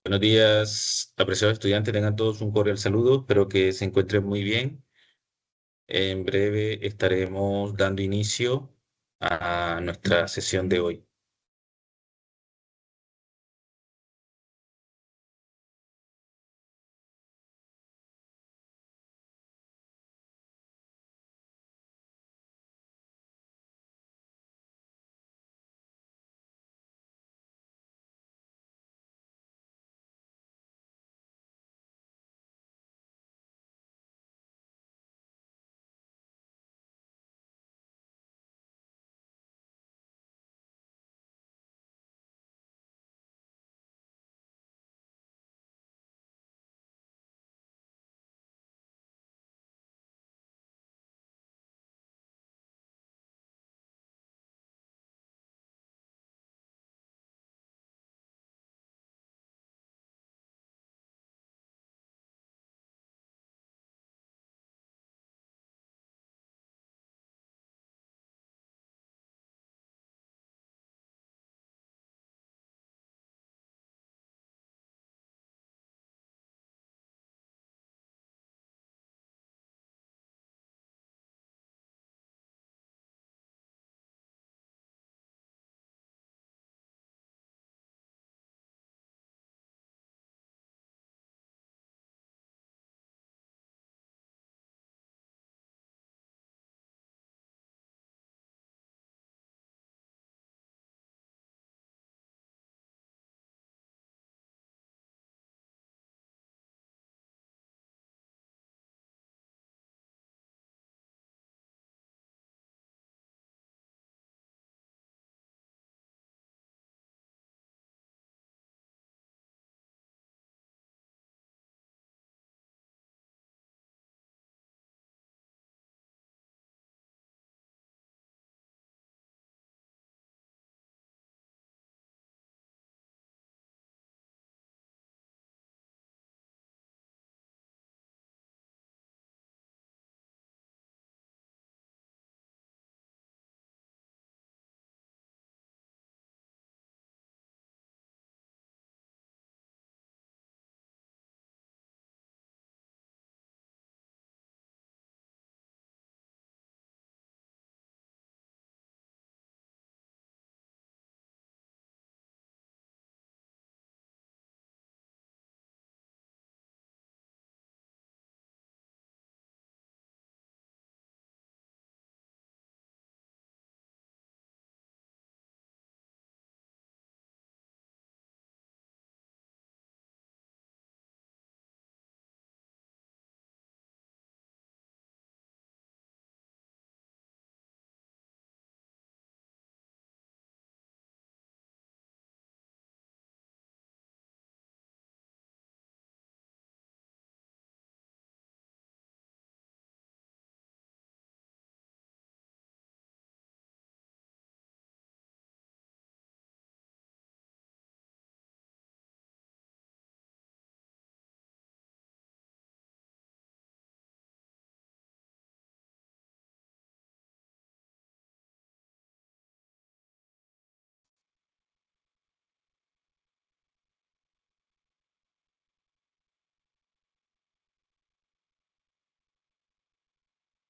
Buenos días, apreciados estudiantes, tengan todos un cordial saludo, espero que se encuentren muy bien. En breve estaremos dando inicio a nuestra sesión de hoy.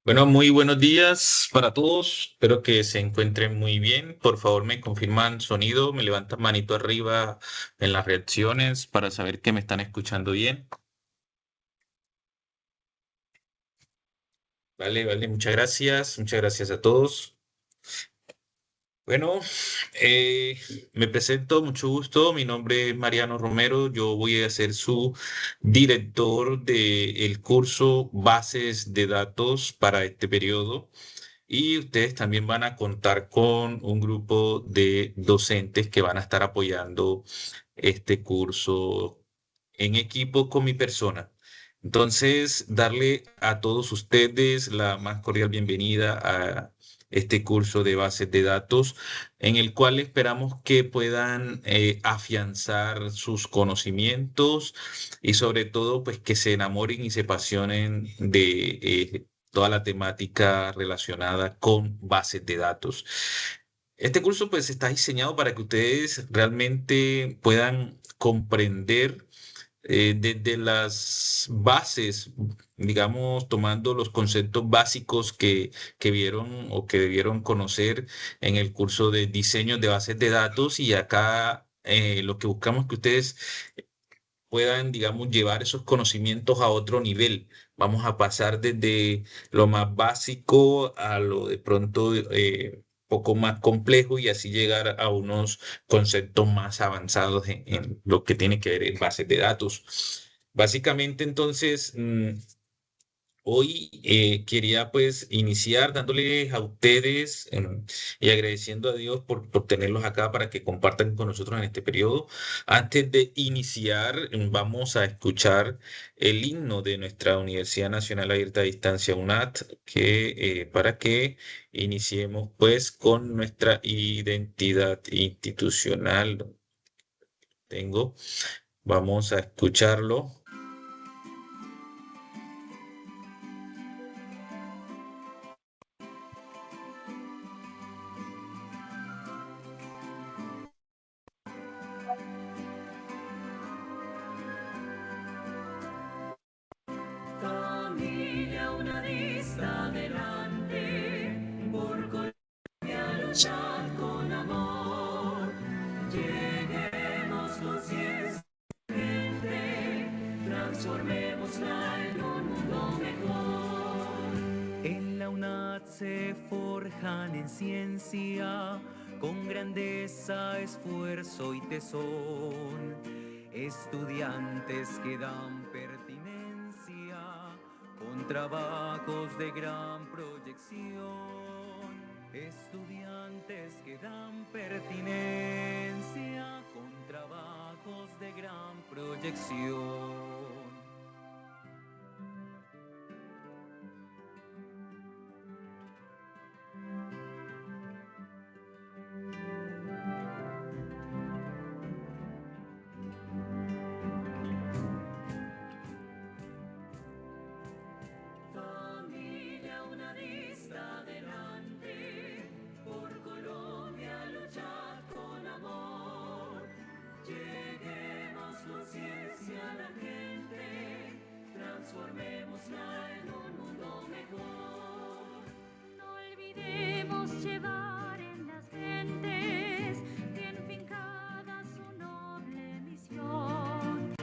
Bueno, muy buenos días para todos, espero que se encuentren muy bien. Por favor, me confirman sonido, me levantan manito arriba en las reacciones para saber que me están escuchando bien. Vale, vale, muchas gracias a todos. Bueno, eh, me presento, mucho gusto. Mi nombre es Mariano Romero. Yo voy a ser su director del curso Bases de Datos para este periodo. Y ustedes también van a contar con un grupo de docentes que van a estar apoyando este curso en equipo con mi persona. Entonces, darle a todos ustedes la más cordial bienvenida a este curso de bases de datos, en el cual esperamos que puedan afianzar sus conocimientos y sobre todo, pues que se enamoren y se apasionen de toda la temática relacionada con bases de datos. Este curso pues está diseñado para que ustedes realmente puedan comprender desde las bases, digamos, tomando los conceptos básicos que vieron o que debieron conocer en el curso de diseño de bases de datos y acá lo que buscamos es que ustedes puedan, digamos, llevar esos conocimientos a otro nivel. Vamos a pasar desde lo más básico a lo de pronto poco más complejo y así llegar a unos conceptos más avanzados en lo que tiene que ver en bases de datos. Básicamente, entonces, hoy quería pues iniciar dándoles a ustedes y agradeciendo a Dios por tenerlos acá para que compartan con nosotros en este periodo. Antes de iniciar, vamos a escuchar el himno de nuestra Universidad Nacional Abierta a Distancia UNAT, para que iniciemos pues con nuestra identidad institucional. Tengo, vamos a escucharlo. Familia, una vista adelante, por Colombia luchar con amor. Lleguemos conciencia, transformémosla en un mundo mejor. En la UNAD se forjan en ciencia, con grandeza, esfuerzo y tesón. Estudiantes que dan pertinencia, con trabajos de gran proyección. Estudiantes que dan pertinencia, con trabajos de gran proyección. Familia, una vista adelante, por Colombia luchar con amor. Lleguemos conciencia a la gente, transformémosla en un mundo mejor. No olvidemos llevar en las gentes bien fincada su noble misión.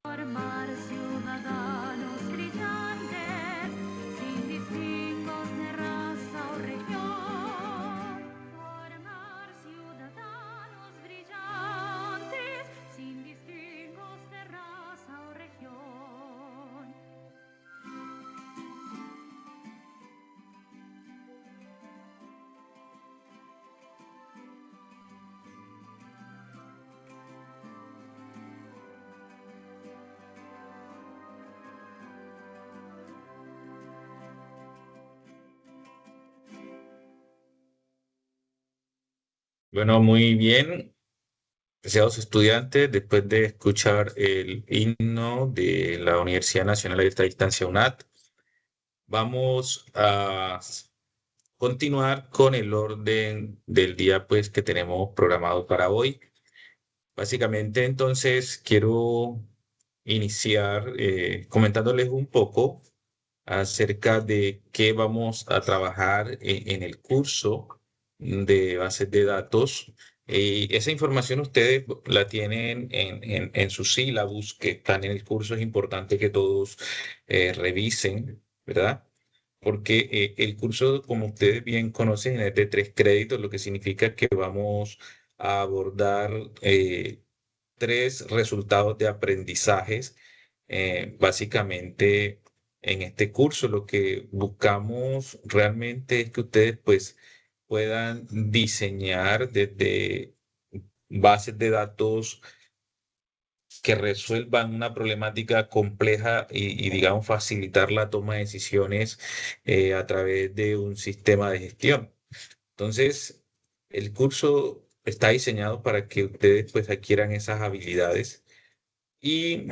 Formar ciudadanos brillantes, sin distingos de raza o región. Formar ciudadanos brillantes, sin distingos de raza o región. Bueno, muy bien. Deseados estudiantes, después de escuchar el himno de la Universidad Nacional Abierta a Distancia UNAT, vamos a continuar con el orden del día pues, que tenemos programado para hoy. Básicamente, entonces, quiero iniciar comentándoles un poco acerca de qué vamos a trabajar en el curso de bases de datos. Esa información ustedes la tienen en sus sílabus que están en el curso. Es importante que todos revisen, ¿verdad? Porque el curso, como ustedes bien conocen, es de 3 créditos, lo que significa que vamos a abordar 3 resultados de aprendizajes. Básicamente, en este curso lo que buscamos realmente es que ustedes pues puedan diseñar desde bases de datos que resuelvan una problemática compleja digamos, facilitar la toma de decisiones a través de un sistema de gestión. Entonces, el curso está diseñado para que ustedes pues adquieran esas habilidades y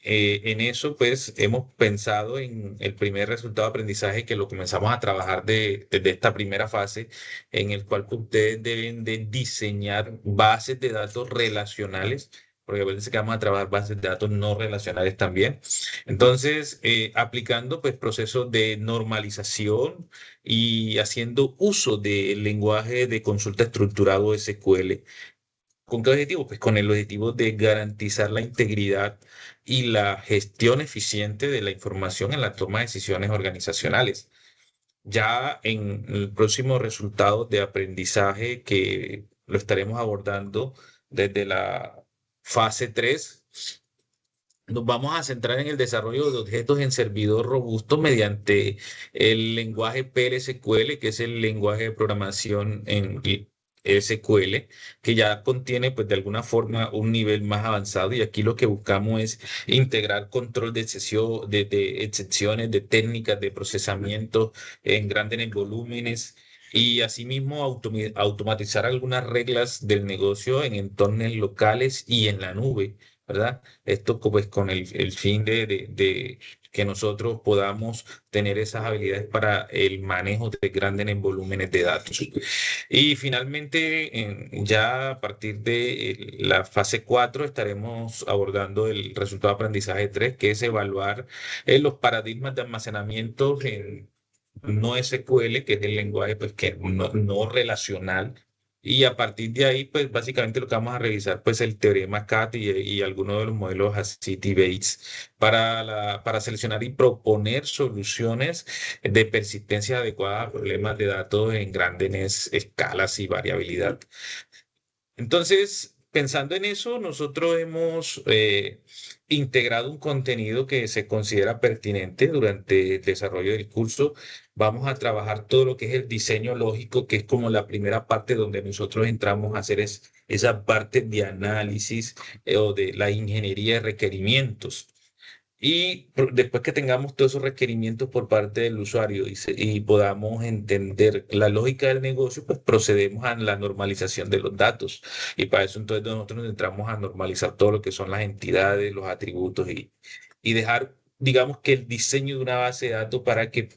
en eso, pues hemos pensado en el primer resultado de aprendizaje que lo comenzamos a trabajar desde esta primera fase, en el cual pues, ustedes deben de diseñar bases de datos relacionales, porque acuérdense que vamos a trabajar bases de datos no relacionales también. Entonces, aplicando pues procesos de normalización y haciendo uso del lenguaje de consulta estructurado SQL. ¿Con qué objetivo? Pues con el objetivo de garantizar la integridad y la gestión eficiente de la información en la toma de decisiones organizacionales. Ya en el próximo resultado de aprendizaje que lo estaremos abordando desde la fase 3, nos vamos a centrar en el desarrollo de objetos en servidor robusto mediante el lenguaje PLSQL, que es el lenguaje de programación en SQL, que ya contiene, pues, de alguna forma un nivel más avanzado. Y aquí lo que buscamos es integrar control de excepción, de excepciones, de técnicas de procesamiento en grandes volúmenes. Y asimismo automatizar algunas reglas del negocio en entornos locales y en la nube, ¿verdad? Esto pues con el fin de que nosotros podamos tener esas habilidades para el manejo de grandes en volúmenes de datos. Y finalmente, ya a partir de la fase 4 estaremos abordando el resultado de aprendizaje 3, que es evaluar los paradigmas de almacenamiento en no SQL, que es el lenguaje pues, que no relacional. Y a partir de ahí, pues básicamente lo que vamos a revisar, pues el teorema CAT y algunos de los modelos así Bates para seleccionar y proponer soluciones de persistencia adecuada a problemas de datos en grandes escalas y variabilidad. Entonces, pensando en eso, nosotros hemos integrado un contenido que se considera pertinente durante el desarrollo del curso. Vamos a trabajar todo lo que es el diseño lógico, que es como la primera parte donde nosotros entramos a hacer esa parte de análisis o de la ingeniería de requerimientos. Y después que tengamos todos esos requerimientos por parte del usuario y podamos entender la lógica del negocio, pues procedemos a la normalización de los datos. Y para eso entonces nosotros nos entramos a normalizar todo lo que son las entidades, los atributos y dejar, digamos que el diseño de una base de datos para que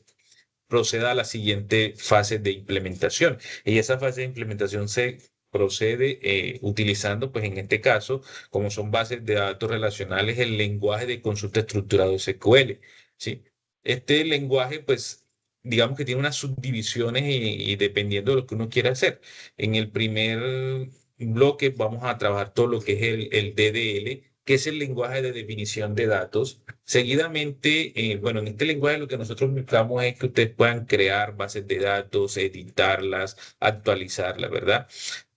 proceda a la siguiente fase de implementación. Y esa fase de implementación se procede utilizando, pues en este caso, como son bases de datos relacionales, el lenguaje de consulta estructurado SQL, ¿sí? Este lenguaje, pues, digamos que tiene unas subdivisiones y dependiendo de lo que uno quiera hacer. En el primer bloque vamos a trabajar todo lo que es el DDL, que es el lenguaje de definición de datos. Seguidamente, bueno, en este lenguaje lo que nosotros buscamos es que ustedes puedan crear bases de datos, editarlas, actualizarlas, ¿verdad?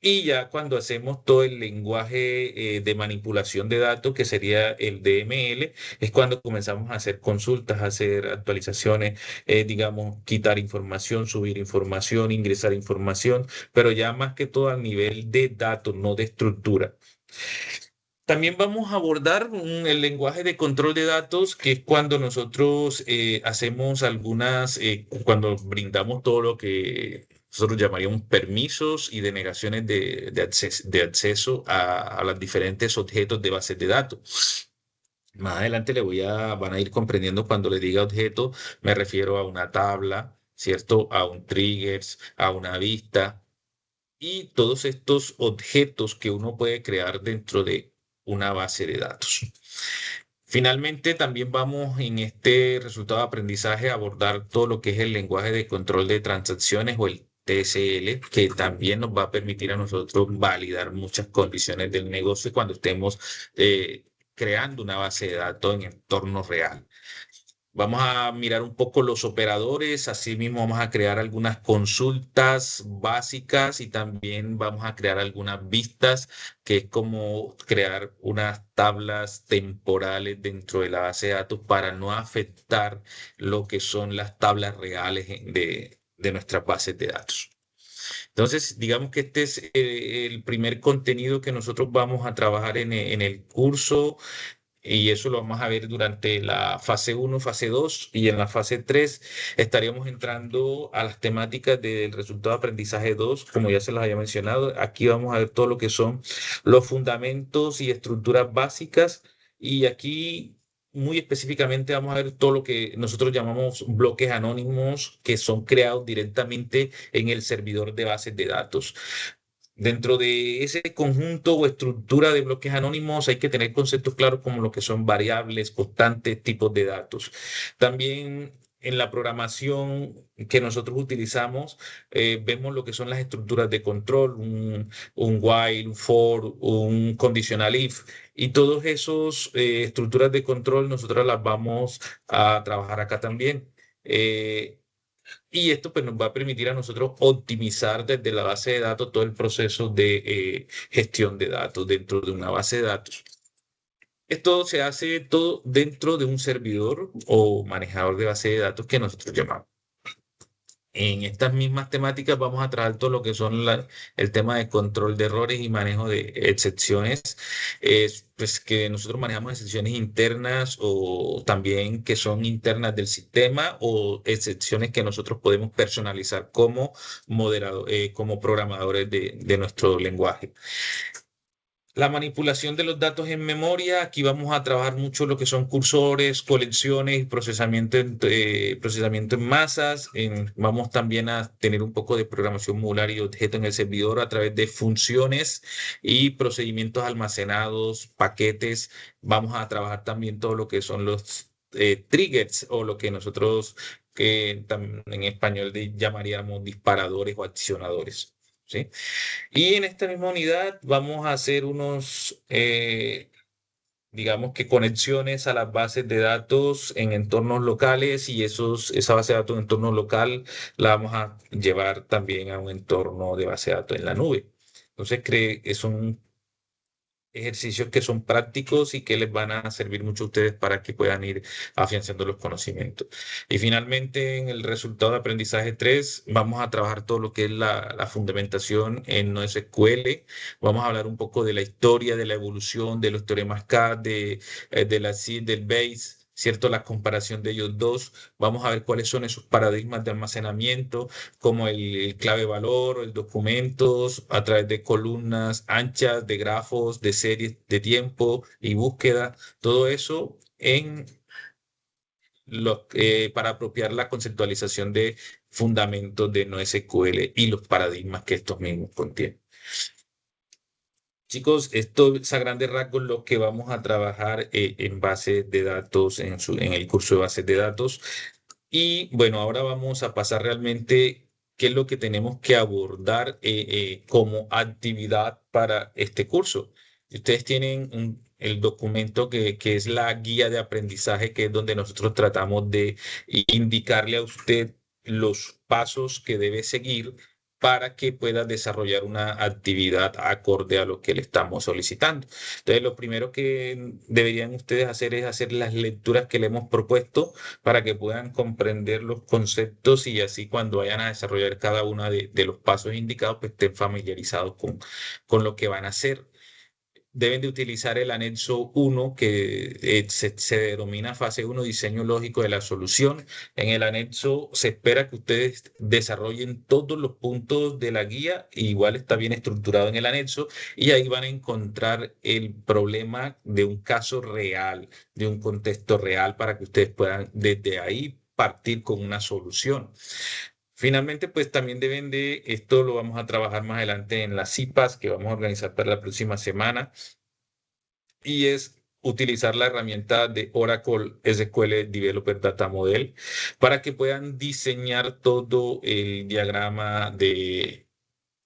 Y ya cuando hacemos todo el lenguaje de manipulación de datos, que sería el DML, es cuando comenzamos a hacer consultas, a hacer actualizaciones, digamos, quitar información, subir información, ingresar información, pero ya más que todo a nivel de datos, no de estructura. También vamos a abordar el lenguaje de control de datos, que es cuando nosotros hacemos cuando brindamos todo lo que nosotros llamaríamos permisos y denegaciones de acceso a los diferentes objetos de bases de datos. Más adelante van a ir comprendiendo cuando le diga objeto, me refiero a una tabla, ¿cierto? A un triggers, a una vista y todos estos objetos que uno puede crear dentro de una base de datos. Finalmente, también vamos en este resultado de aprendizaje a abordar todo lo que es el lenguaje de control de transacciones o el TSL, que también nos va a permitir a nosotros validar muchas condiciones del negocio cuando estemos creando una base de datos en entorno real. Vamos a mirar un poco los operadores, asimismo vamos a crear algunas consultas básicas y también vamos a crear algunas vistas, que es como crear unas tablas temporales dentro de la base de datos para no afectar lo que son las tablas reales de nuestras bases de datos. Entonces, digamos que este es el primer contenido que nosotros vamos a trabajar en el curso y eso lo vamos a ver durante la fase uno, fase 2 y en la fase 3 estaríamos entrando a las temáticas del resultado de aprendizaje 2, como ya se los había mencionado. Aquí vamos a ver todo lo que son los fundamentos y estructuras básicas y aquí muy específicamente vamos a ver todo lo que nosotros llamamos bloques anónimos que son creados directamente en el servidor de bases de datos. Dentro de ese conjunto o estructura de bloques anónimos hay que tener conceptos claros como lo que son variables, constantes, tipos de datos. También en la programación que nosotros utilizamos, vemos lo que son las estructuras de control, un while, un for, un conditional if. Y todas esas estructuras de control nosotros las vamos a trabajar acá también. Y esto pues nos va a permitir a nosotros optimizar desde la base de datos todo el proceso de gestión de datos dentro de una base de datos. Esto se hace todo dentro de un servidor o manejador de base de datos que nosotros llamamos. En estas mismas temáticas vamos a tratar todo lo que son el tema de control de errores y manejo de excepciones, pues que nosotros manejamos excepciones internas o también que son internas del sistema o excepciones que nosotros podemos personalizar como como programadores de nuestro lenguaje. La manipulación de los datos en memoria, aquí vamos a trabajar mucho lo que son cursores, colecciones y procesamiento en masas. Vamos también a tener un poco de programación modular y objeto en el servidor a través de funciones y procedimientos almacenados, paquetes. Vamos a trabajar también todo lo que son los triggers o lo que nosotros en español llamaríamos disparadores o accionadores. ¿Sí? Y en esta misma unidad vamos a hacer digamos que conexiones a las bases de datos en entornos locales y esa base de datos en entorno local la vamos a llevar también a un entorno de base de datos en la nube. Entonces, es un ejercicios que son prácticos y que les van a servir mucho a ustedes para que puedan ir afianzando los conocimientos. Y finalmente, en el resultado de aprendizaje 3 vamos a trabajar todo lo que es la fundamentación en NoSQL. Vamos a hablar un poco de la historia, de la evolución, de los teoremas K, de la SID, del Bayes. ¿Cierto? La comparación de ellos dos. Vamos a ver cuáles son esos paradigmas de almacenamiento, como el clave valor, el documentos, a través de columnas anchas, de grafos, de series de tiempo y búsqueda, todo eso para apropiar la conceptualización de fundamentos de NoSQL y los paradigmas que estos mismos contienen. Chicos, esto es a grandes rasgos lo que vamos a trabajar en base de datos, en el curso de bases de datos. Y bueno, ahora vamos a pasar realmente qué es lo que tenemos que abordar como actividad para este curso. Ustedes tienen el documento que es la guía de aprendizaje, que es donde nosotros tratamos de indicarle a usted los pasos que debe seguir para que pueda desarrollar una actividad acorde a lo que le estamos solicitando. Entonces, lo primero que deberían ustedes hacer es hacer las lecturas que le hemos propuesto para que puedan comprender los conceptos y así cuando vayan a desarrollar cada uno de los pasos indicados, pues estén familiarizados con lo que van a hacer. Deben de utilizar el anexo 1 que se denomina fase 1, diseño lógico de la solución. En el anexo se espera que ustedes desarrollen todos los puntos de la guía, igual está bien estructurado en el anexo, y ahí van a encontrar el problema de un caso real, de un contexto real, para que ustedes puedan desde ahí partir con una solución. Finalmente, pues también esto lo vamos a trabajar más adelante en las CIPAS que vamos a organizar para la próxima semana, y es utilizar la herramienta de Oracle SQL Developer Data Model para que puedan diseñar todo el diagrama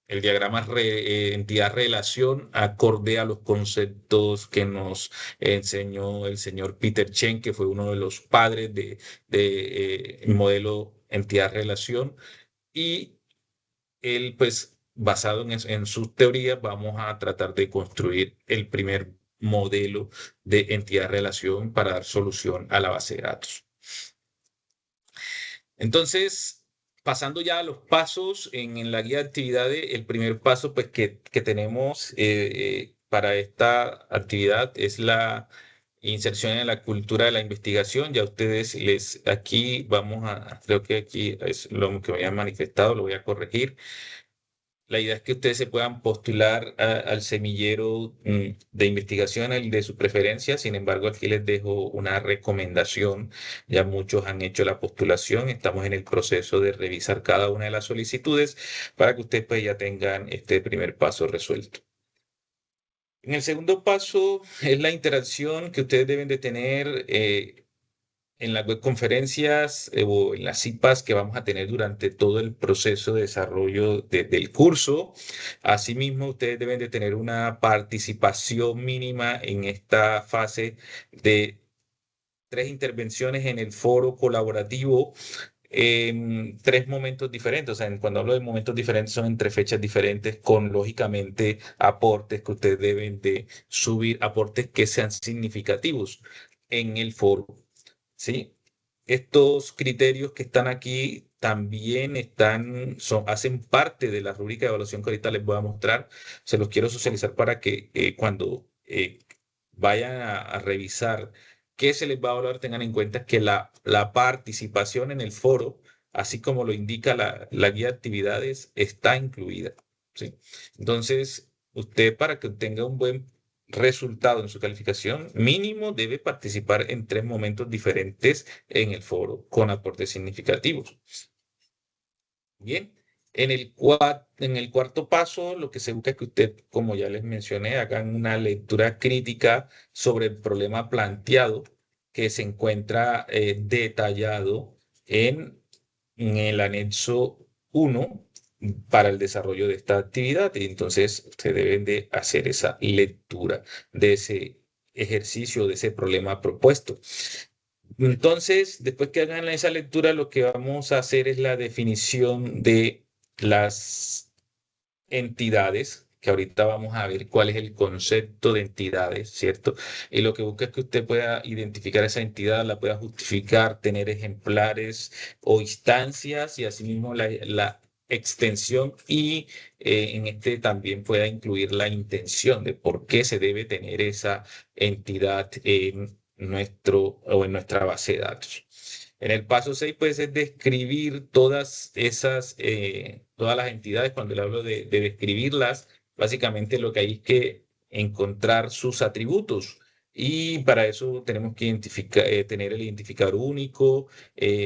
entidad relación acorde a los conceptos que nos enseñó el señor Peter Chen, que fue uno de los padres de modelo entidad relación. Y él, pues, basado en sus teorías, vamos a tratar de construir el primer modelo de entidad-relación para dar solución a la base de datos. Entonces, pasando ya a los pasos en la guía de actividades, el primer paso pues, que tenemos para esta actividad es la inserción en la cultura de la investigación. Ya ustedes aquí creo que aquí es lo que me habían manifestado, lo voy a corregir. La idea es que ustedes se puedan postular al semillero de investigación, el de su preferencia. Sin embargo, aquí les dejo una recomendación. Ya muchos han hecho la postulación. Estamos en el proceso de revisar cada una de las solicitudes para que ustedes pues, ya tengan este primer paso resuelto. En el segundo paso es la interacción que ustedes deben de tener en las webconferencias o en las CIPAs que vamos a tener durante todo el proceso de desarrollo del curso. Asimismo, ustedes deben de tener una participación mínima en esta fase de 3 intervenciones en el foro colaborativo en 3 momentos diferentes. O sea, cuando hablo de momentos diferentes son entre fechas diferentes con, lógicamente, aportes que ustedes deben de subir, aportes que sean significativos en el foro. ¿Sí? Estos criterios que están aquí también hacen parte de la rúbrica de evaluación que ahorita les voy a mostrar. Se los quiero socializar para que cuando vayan a revisar qué se les va a evaluar, tengan en cuenta que la participación en el foro, así como lo indica la guía de actividades, está incluida. ¿Sí? Entonces, usted para que tenga un buen resultado en su calificación, mínimo debe participar en 3 momentos diferentes en el foro con aportes significativos. Bien, en el cuarto paso, lo que se busca es que usted, como ya les mencioné, hagan una lectura crítica sobre el problema planteado que se encuentra detallado en el anexo 1 para el desarrollo de esta actividad. Y entonces, ustedes deben de hacer esa lectura de ese ejercicio, de ese problema propuesto. Entonces, después que hagan esa lectura, lo que vamos a hacer es la definición de las entidades, que ahorita vamos a ver cuál es el concepto de entidades, ¿cierto? Y lo que busca es que usted pueda identificar esa entidad, la pueda justificar, tener ejemplares o instancias y asimismo la extensión y en este también pueda incluir la intención de por qué se debe tener esa entidad en nuestro o en nuestra base de datos. En el paso 6 pues es describir todas las entidades. Cuando le hablo de describirlas, básicamente lo que hay es que encontrar sus atributos. Y para eso tenemos que tener el identificador único,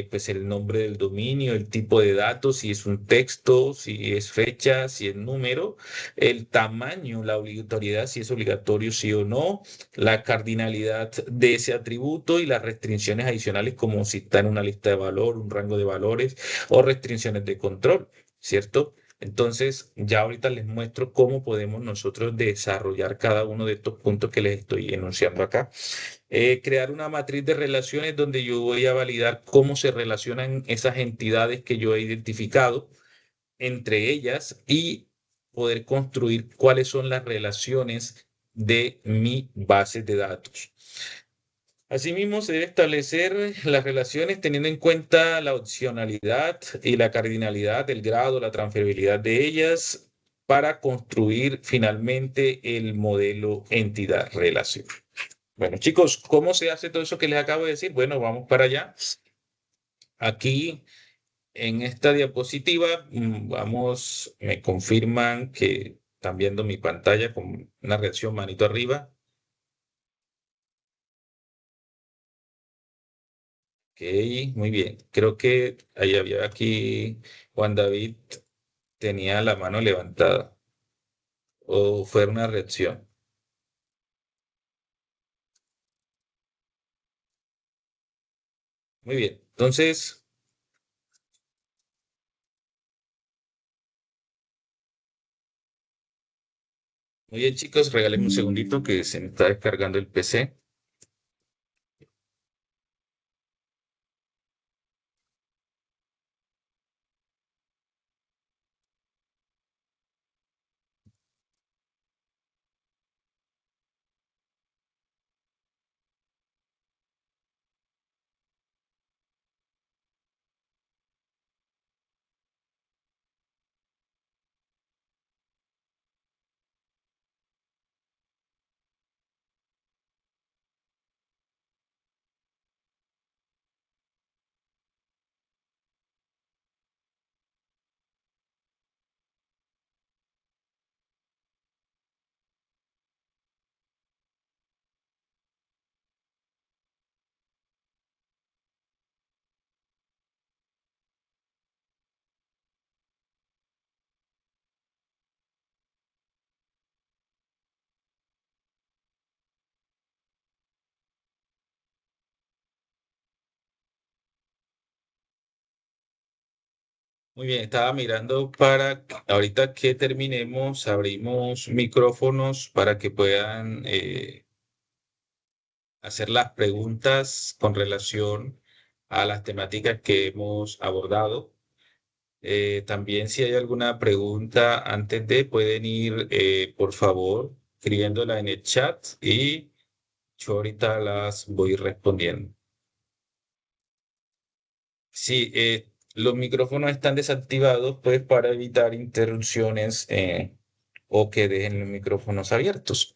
pues el nombre del dominio, el tipo de datos, si es un texto, si es fecha, si es número, el tamaño, la obligatoriedad, si es obligatorio, sí o no, la cardinalidad de ese atributo y las restricciones adicionales como si está en una lista de valor, un rango de valores o restricciones de control, ¿cierto? Entonces, ya ahorita les muestro cómo podemos nosotros desarrollar cada uno de estos puntos que les estoy enunciando acá. Crear una matriz de relaciones donde yo voy a validar cómo se relacionan esas entidades que yo he identificado entre ellas y poder construir cuáles son las relaciones de mi base de datos. Asimismo, se debe establecer las relaciones teniendo en cuenta la opcionalidad y la cardinalidad, el grado, la transferibilidad de ellas para construir finalmente el modelo entidad-relación. Bueno, chicos, ¿cómo se hace todo eso que les acabo de decir? Bueno, vamos para allá. Aquí en esta diapositiva, me confirman que están viendo mi pantalla con una reacción manito arriba. Ok, muy bien. Creo que ahí había aquí Juan David tenía la mano levantada o fue una reacción. Muy bien. Entonces, muy bien, chicos, regálenme un segundito que se me está descargando el PC. Muy bien, estaba mirando para ahorita que terminemos, abrimos micrófonos para que puedan hacer las preguntas con relación a las temáticas que hemos abordado. También si hay alguna pregunta antes de, pueden ir, por favor, escribiéndola en el chat y yo ahorita las voy respondiendo. Sí, los micrófonos están desactivados pues para evitar interrupciones o que dejen los micrófonos abiertos.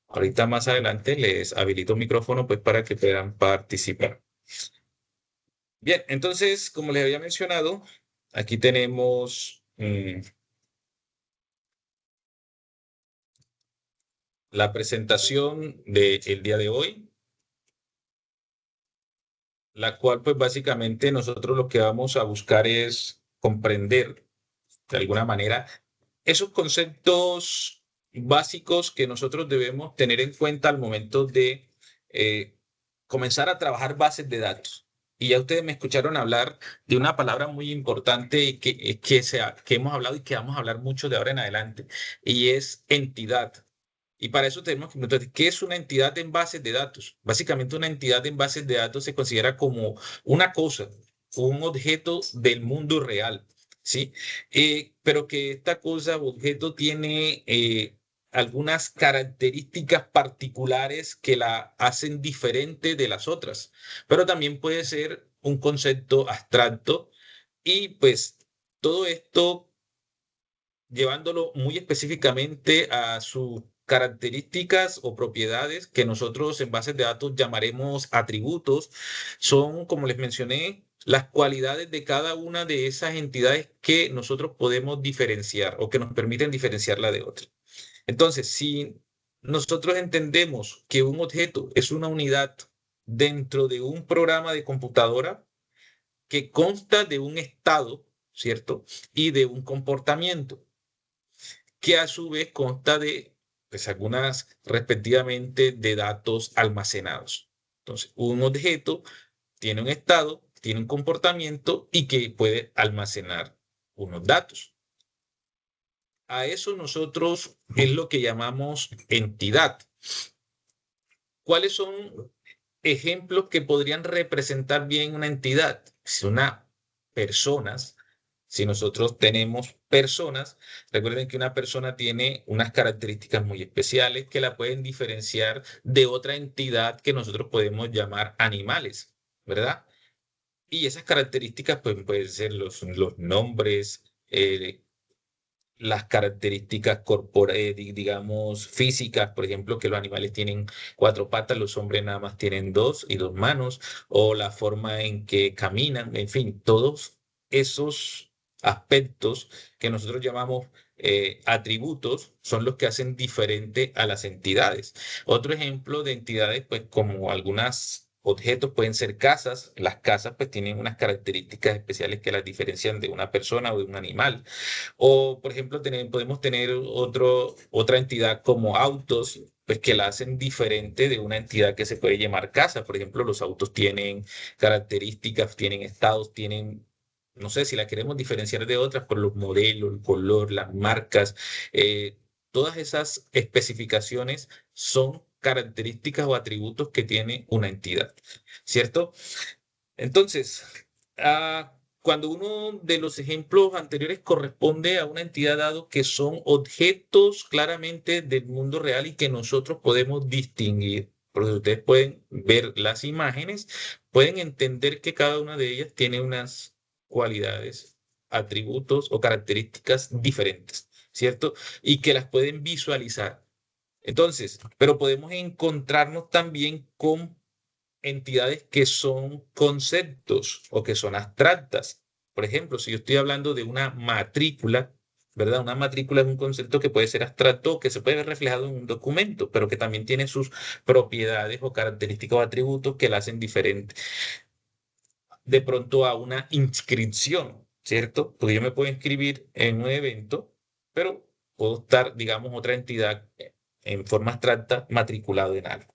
Ahorita más adelante les habilito un micrófono pues para que puedan participar. Bien, entonces, como les había mencionado, aquí tenemos la presentación del día de hoy, la cual pues básicamente nosotros lo que vamos a buscar es comprender de alguna manera esos conceptos básicos que nosotros debemos tener en cuenta al momento de eh, comenzar a trabajar bases de datos. Y ya ustedes me escucharon hablar de una palabra muy importante y que hemos hablado y que vamos a hablar mucho de ahora en adelante, y es entidad. Y para eso tenemos que preguntar, ¿qué es una entidad en bases de datos? Básicamente una entidad en bases de datos se considera como una cosa, un objeto del mundo real, ¿sí? Pero que esta cosa o objeto tiene algunas características particulares que la hacen diferente de las otras, pero también puede ser un concepto abstracto y pues todo esto llevándolo muy específicamente a sus características o propiedades que nosotros en bases de datos llamaremos atributos, son, como les mencioné, las cualidades de cada una de esas entidades que nosotros podemos diferenciar o que nos permiten diferenciarla de otra. Entonces, si nosotros entendemos que un objeto es una unidad dentro de un programa de computadora que consta de un estado, ¿cierto? Y de un comportamiento que a su vez consta de, pues, algunas respectivamente de datos almacenados. Entonces, un objeto tiene un estado, tiene un comportamiento y que puede almacenar unos datos. A eso nosotros es lo que llamamos entidad. ¿Cuáles son ejemplos que podrían representar bien una entidad? Si una personas, si nosotros tenemos personas, recuerden que una persona tiene unas características muy especiales que la pueden diferenciar de otra entidad que nosotros podemos llamar animales, ¿verdad? Y esas características pues, pueden ser los nombres, las características corporales, digamos, físicas, por ejemplo, que los animales tienen cuatro patas, los hombres nada más tienen dos y dos manos, o la forma en que caminan, en fin, todos esos aspectos que nosotros llamamos atributos son los que hacen diferente a las entidades. Otro ejemplo de entidades, pues como algunas objetos pueden ser casas, las casas pues tienen unas características especiales que las diferencian de una persona o de un animal. O, por ejemplo, podemos tener otra entidad como autos, pues que la hacen diferente de una entidad que se puede llamar casa. Por ejemplo, los autos tienen características, tienen estados, tienen, no sé si la queremos diferenciar de otras por los modelos, el color, las marcas. Todas esas especificaciones son características o atributos que tiene una entidad, ¿cierto? Entonces, cuando uno de los ejemplos anteriores corresponde a una entidad dado que son objetos claramente del mundo real y que nosotros podemos distinguir, porque ustedes pueden ver las imágenes, pueden entender que cada una de ellas tiene unas cualidades, atributos o características diferentes, ¿cierto? Y que las pueden visualizar. Entonces, pero podemos encontrarnos también con entidades que son conceptos o que son abstractas. Por ejemplo, si yo estoy hablando de una matrícula, ¿verdad? Una matrícula es un concepto que puede ser abstracto o que se puede ver reflejado en un documento, pero que también tiene sus propiedades o características o atributos que la hacen diferente de pronto a una inscripción, ¿cierto? Porque yo me puedo inscribir en un evento, pero puedo estar, digamos, otra entidad en forma abstracta matriculado en algo.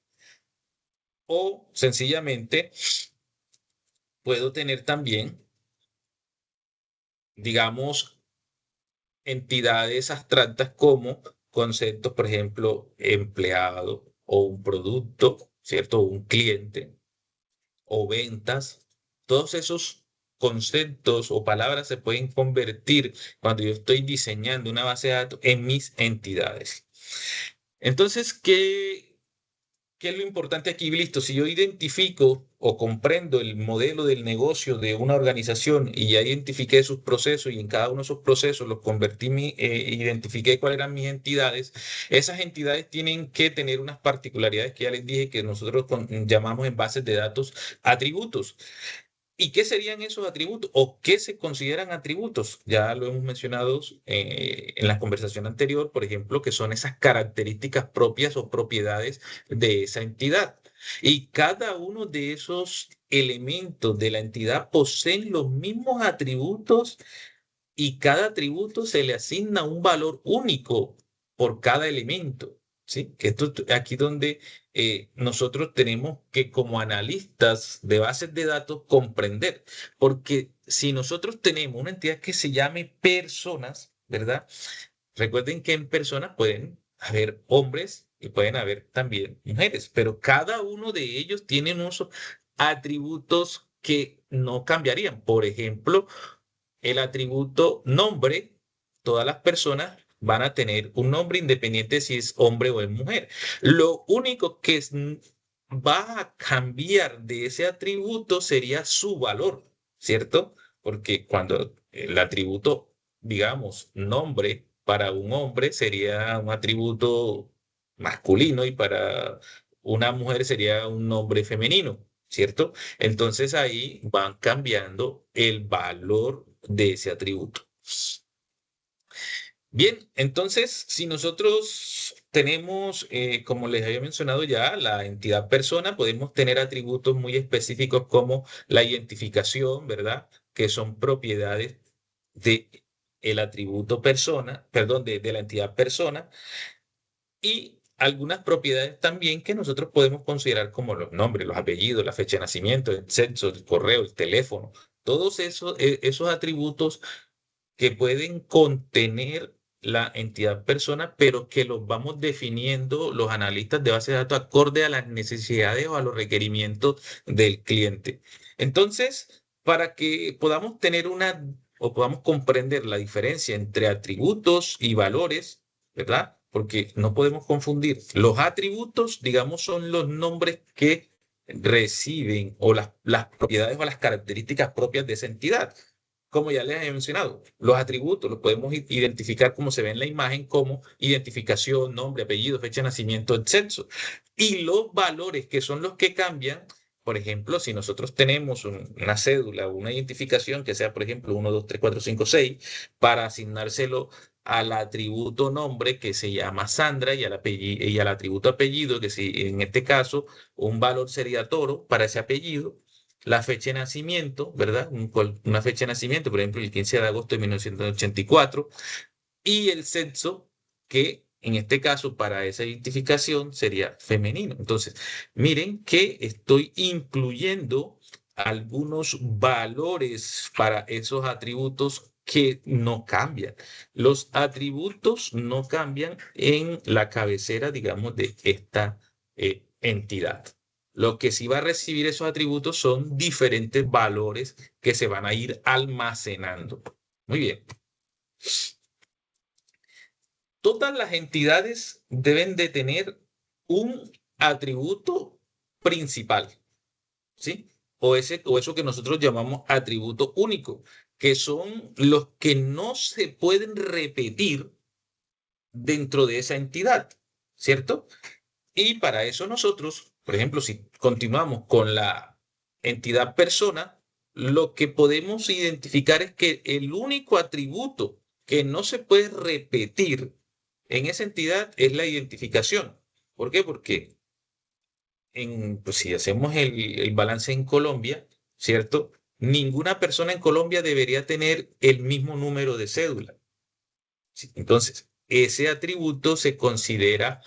O sencillamente puedo tener también digamos, entidades abstractas como conceptos, por ejemplo, empleado o un producto, ¿cierto? O un cliente o ventas. Todos esos conceptos o palabras se pueden convertir cuando yo estoy diseñando una base de datos en mis entidades. Entonces, ¿qué es lo importante aquí? Listo, si yo identifico o comprendo el modelo del negocio de una organización y ya identifiqué sus procesos y en cada uno de esos procesos los convertí, identifiqué cuáles eran mis entidades, esas entidades tienen que tener unas particularidades que ya les dije que nosotros llamamos en bases de datos atributos. ¿Y qué serían esos atributos o qué se consideran atributos? Ya lo hemos mencionado en la conversación anterior, por ejemplo, que son esas características propias o propiedades de esa entidad. Y cada uno de esos elementos de la entidad poseen los mismos atributos y cada atributo se le asigna un valor único por cada elemento, ¿sí? Que esto aquí donde nosotros tenemos que como analistas de bases de datos comprender, porque si nosotros tenemos una entidad que se llame personas, ¿verdad? Recuerden que en personas pueden haber hombres y pueden haber también mujeres, pero cada uno de ellos tiene unos atributos que no cambiarían. Por ejemplo, el atributo nombre, todas las personas van a tener un nombre independiente si es hombre o es mujer. Lo único que va a cambiar de ese atributo sería su valor, ¿cierto? Porque cuando el atributo, digamos, nombre para un hombre sería un atributo masculino y para una mujer sería un nombre femenino, ¿cierto? Entonces ahí van cambiando el valor de ese atributo. Bien, entonces si nosotros tenemos, como les había mencionado ya, la entidad persona, podemos tener atributos muy específicos como la identificación, ¿verdad? Que son propiedades de el atributo persona, perdón, de la entidad persona y algunas propiedades también que nosotros podemos considerar como los nombres, los apellidos, la fecha de nacimiento, el sexo, el correo, el teléfono, todos esos atributos que pueden contener la entidad persona, pero que los vamos definiendo los analistas de base de datos acorde a las necesidades o a los requerimientos del cliente. Entonces, para que podamos tener una o podamos comprender la diferencia entre atributos y valores, ¿verdad? Porque no podemos confundir. Los atributos, digamos, son los nombres que reciben o las propiedades o las características propias de esa entidad. Como ya les he mencionado, los atributos los podemos identificar como se ve en la imagen, como identificación, nombre, apellido, fecha de nacimiento, etc. Y los valores que son los que cambian, por ejemplo, si nosotros tenemos una cédula o una identificación que sea, por ejemplo, 1, 2, 3, 4, 5, 6, para asignárselo al atributo nombre que se llama Sandra y y al atributo apellido, que si en este caso un valor sería Toro para ese apellido, la fecha de nacimiento, ¿verdad? Una fecha de nacimiento, por ejemplo, el 15 de agosto de 1984, y el sexo, que en este caso para esa identificación sería femenino. Entonces, miren que estoy incluyendo algunos valores para esos atributos que no cambian. Los atributos no cambian en la cabecera, digamos, de esta entidad. Lo que sí va a recibir esos atributos son diferentes valores que se van a ir almacenando. Muy bien. Todas las entidades deben de tener un atributo principal, ¿sí? O eso que nosotros llamamos atributo único, que son los que no se pueden repetir dentro de esa entidad, ¿cierto? Y para eso nosotros, por ejemplo, si continuamos con la entidad persona, lo que podemos identificar es que el único atributo que no se puede repetir en esa entidad es la identificación. ¿Por qué? Porque pues, si hacemos el balance en Colombia, ¿cierto? Ninguna persona en Colombia debería tener el mismo número de cédula. ¿Sí? Entonces, ese atributo se considera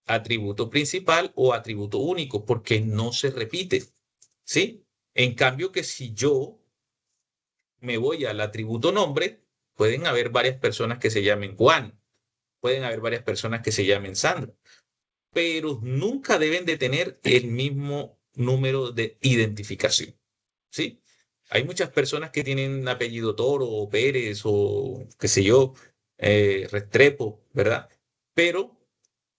atributo principal o atributo único porque no se repite, ¿sí? En cambio que si yo me voy al atributo nombre, pueden haber varias personas que se llamen Juan, pueden haber varias personas que se llamen Sandra, pero nunca deben de tener el mismo número de identificación, ¿sí? Hay muchas personas que tienen apellido Toro o Pérez o qué sé yo, Restrepo, ¿verdad? Pero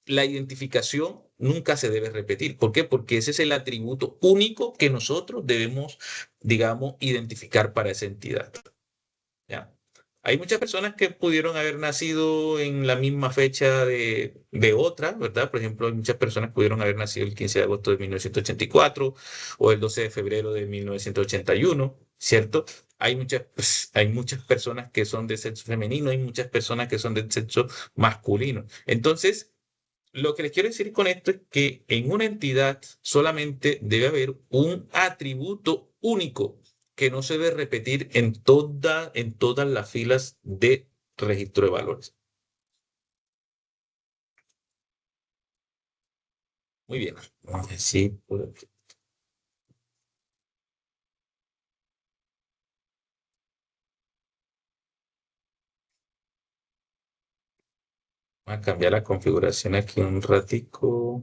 la identificación nunca se debe repetir. ¿Por qué? Porque ese es el atributo único que nosotros debemos, digamos, identificar para esa entidad. ¿Ya? Hay muchas personas que pudieron haber nacido en la misma fecha de otra, ¿verdad? Por ejemplo, hay muchas personas que pudieron haber nacido el 15 de agosto de 1984 o el 12 de febrero de 1981, ¿cierto? Hay muchas personas que son de sexo femenino, hay muchas personas que son de sexo masculino. Entonces, lo que les quiero decir con esto es que en una entidad solamente debe haber un atributo único que no se debe repetir en todas las filas de registro de valores. Muy bien. Sí, voy a cambiar la configuración aquí un ratico.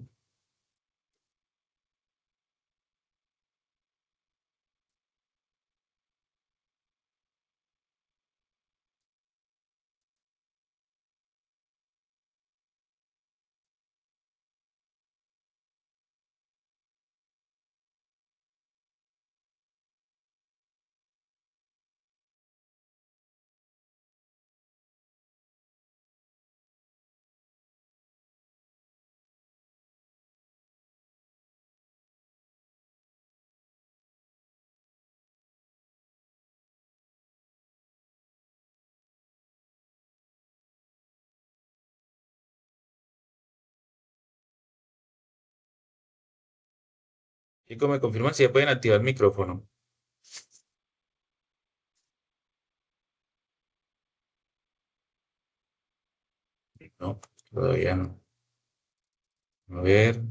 Chicos, me confirman si ya pueden activar el micrófono. No, todavía no. A ver.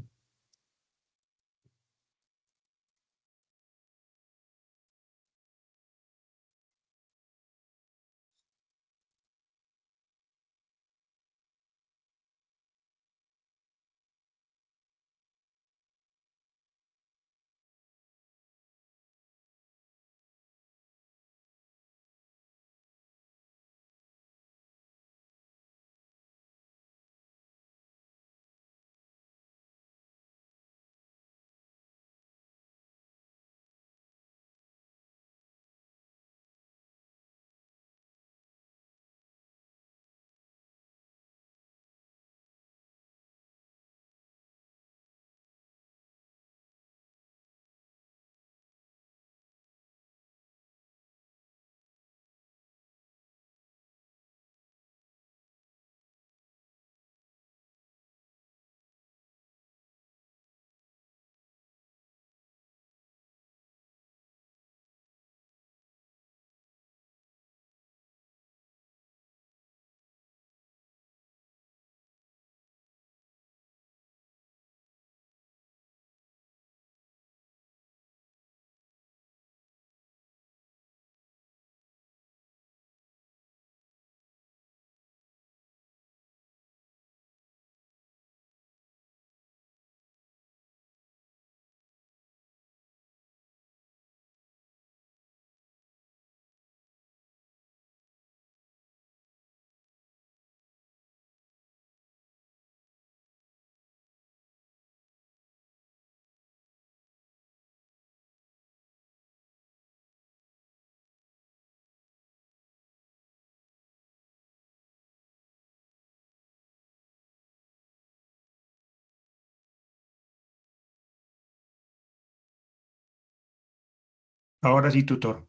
Ahora sí, tutor.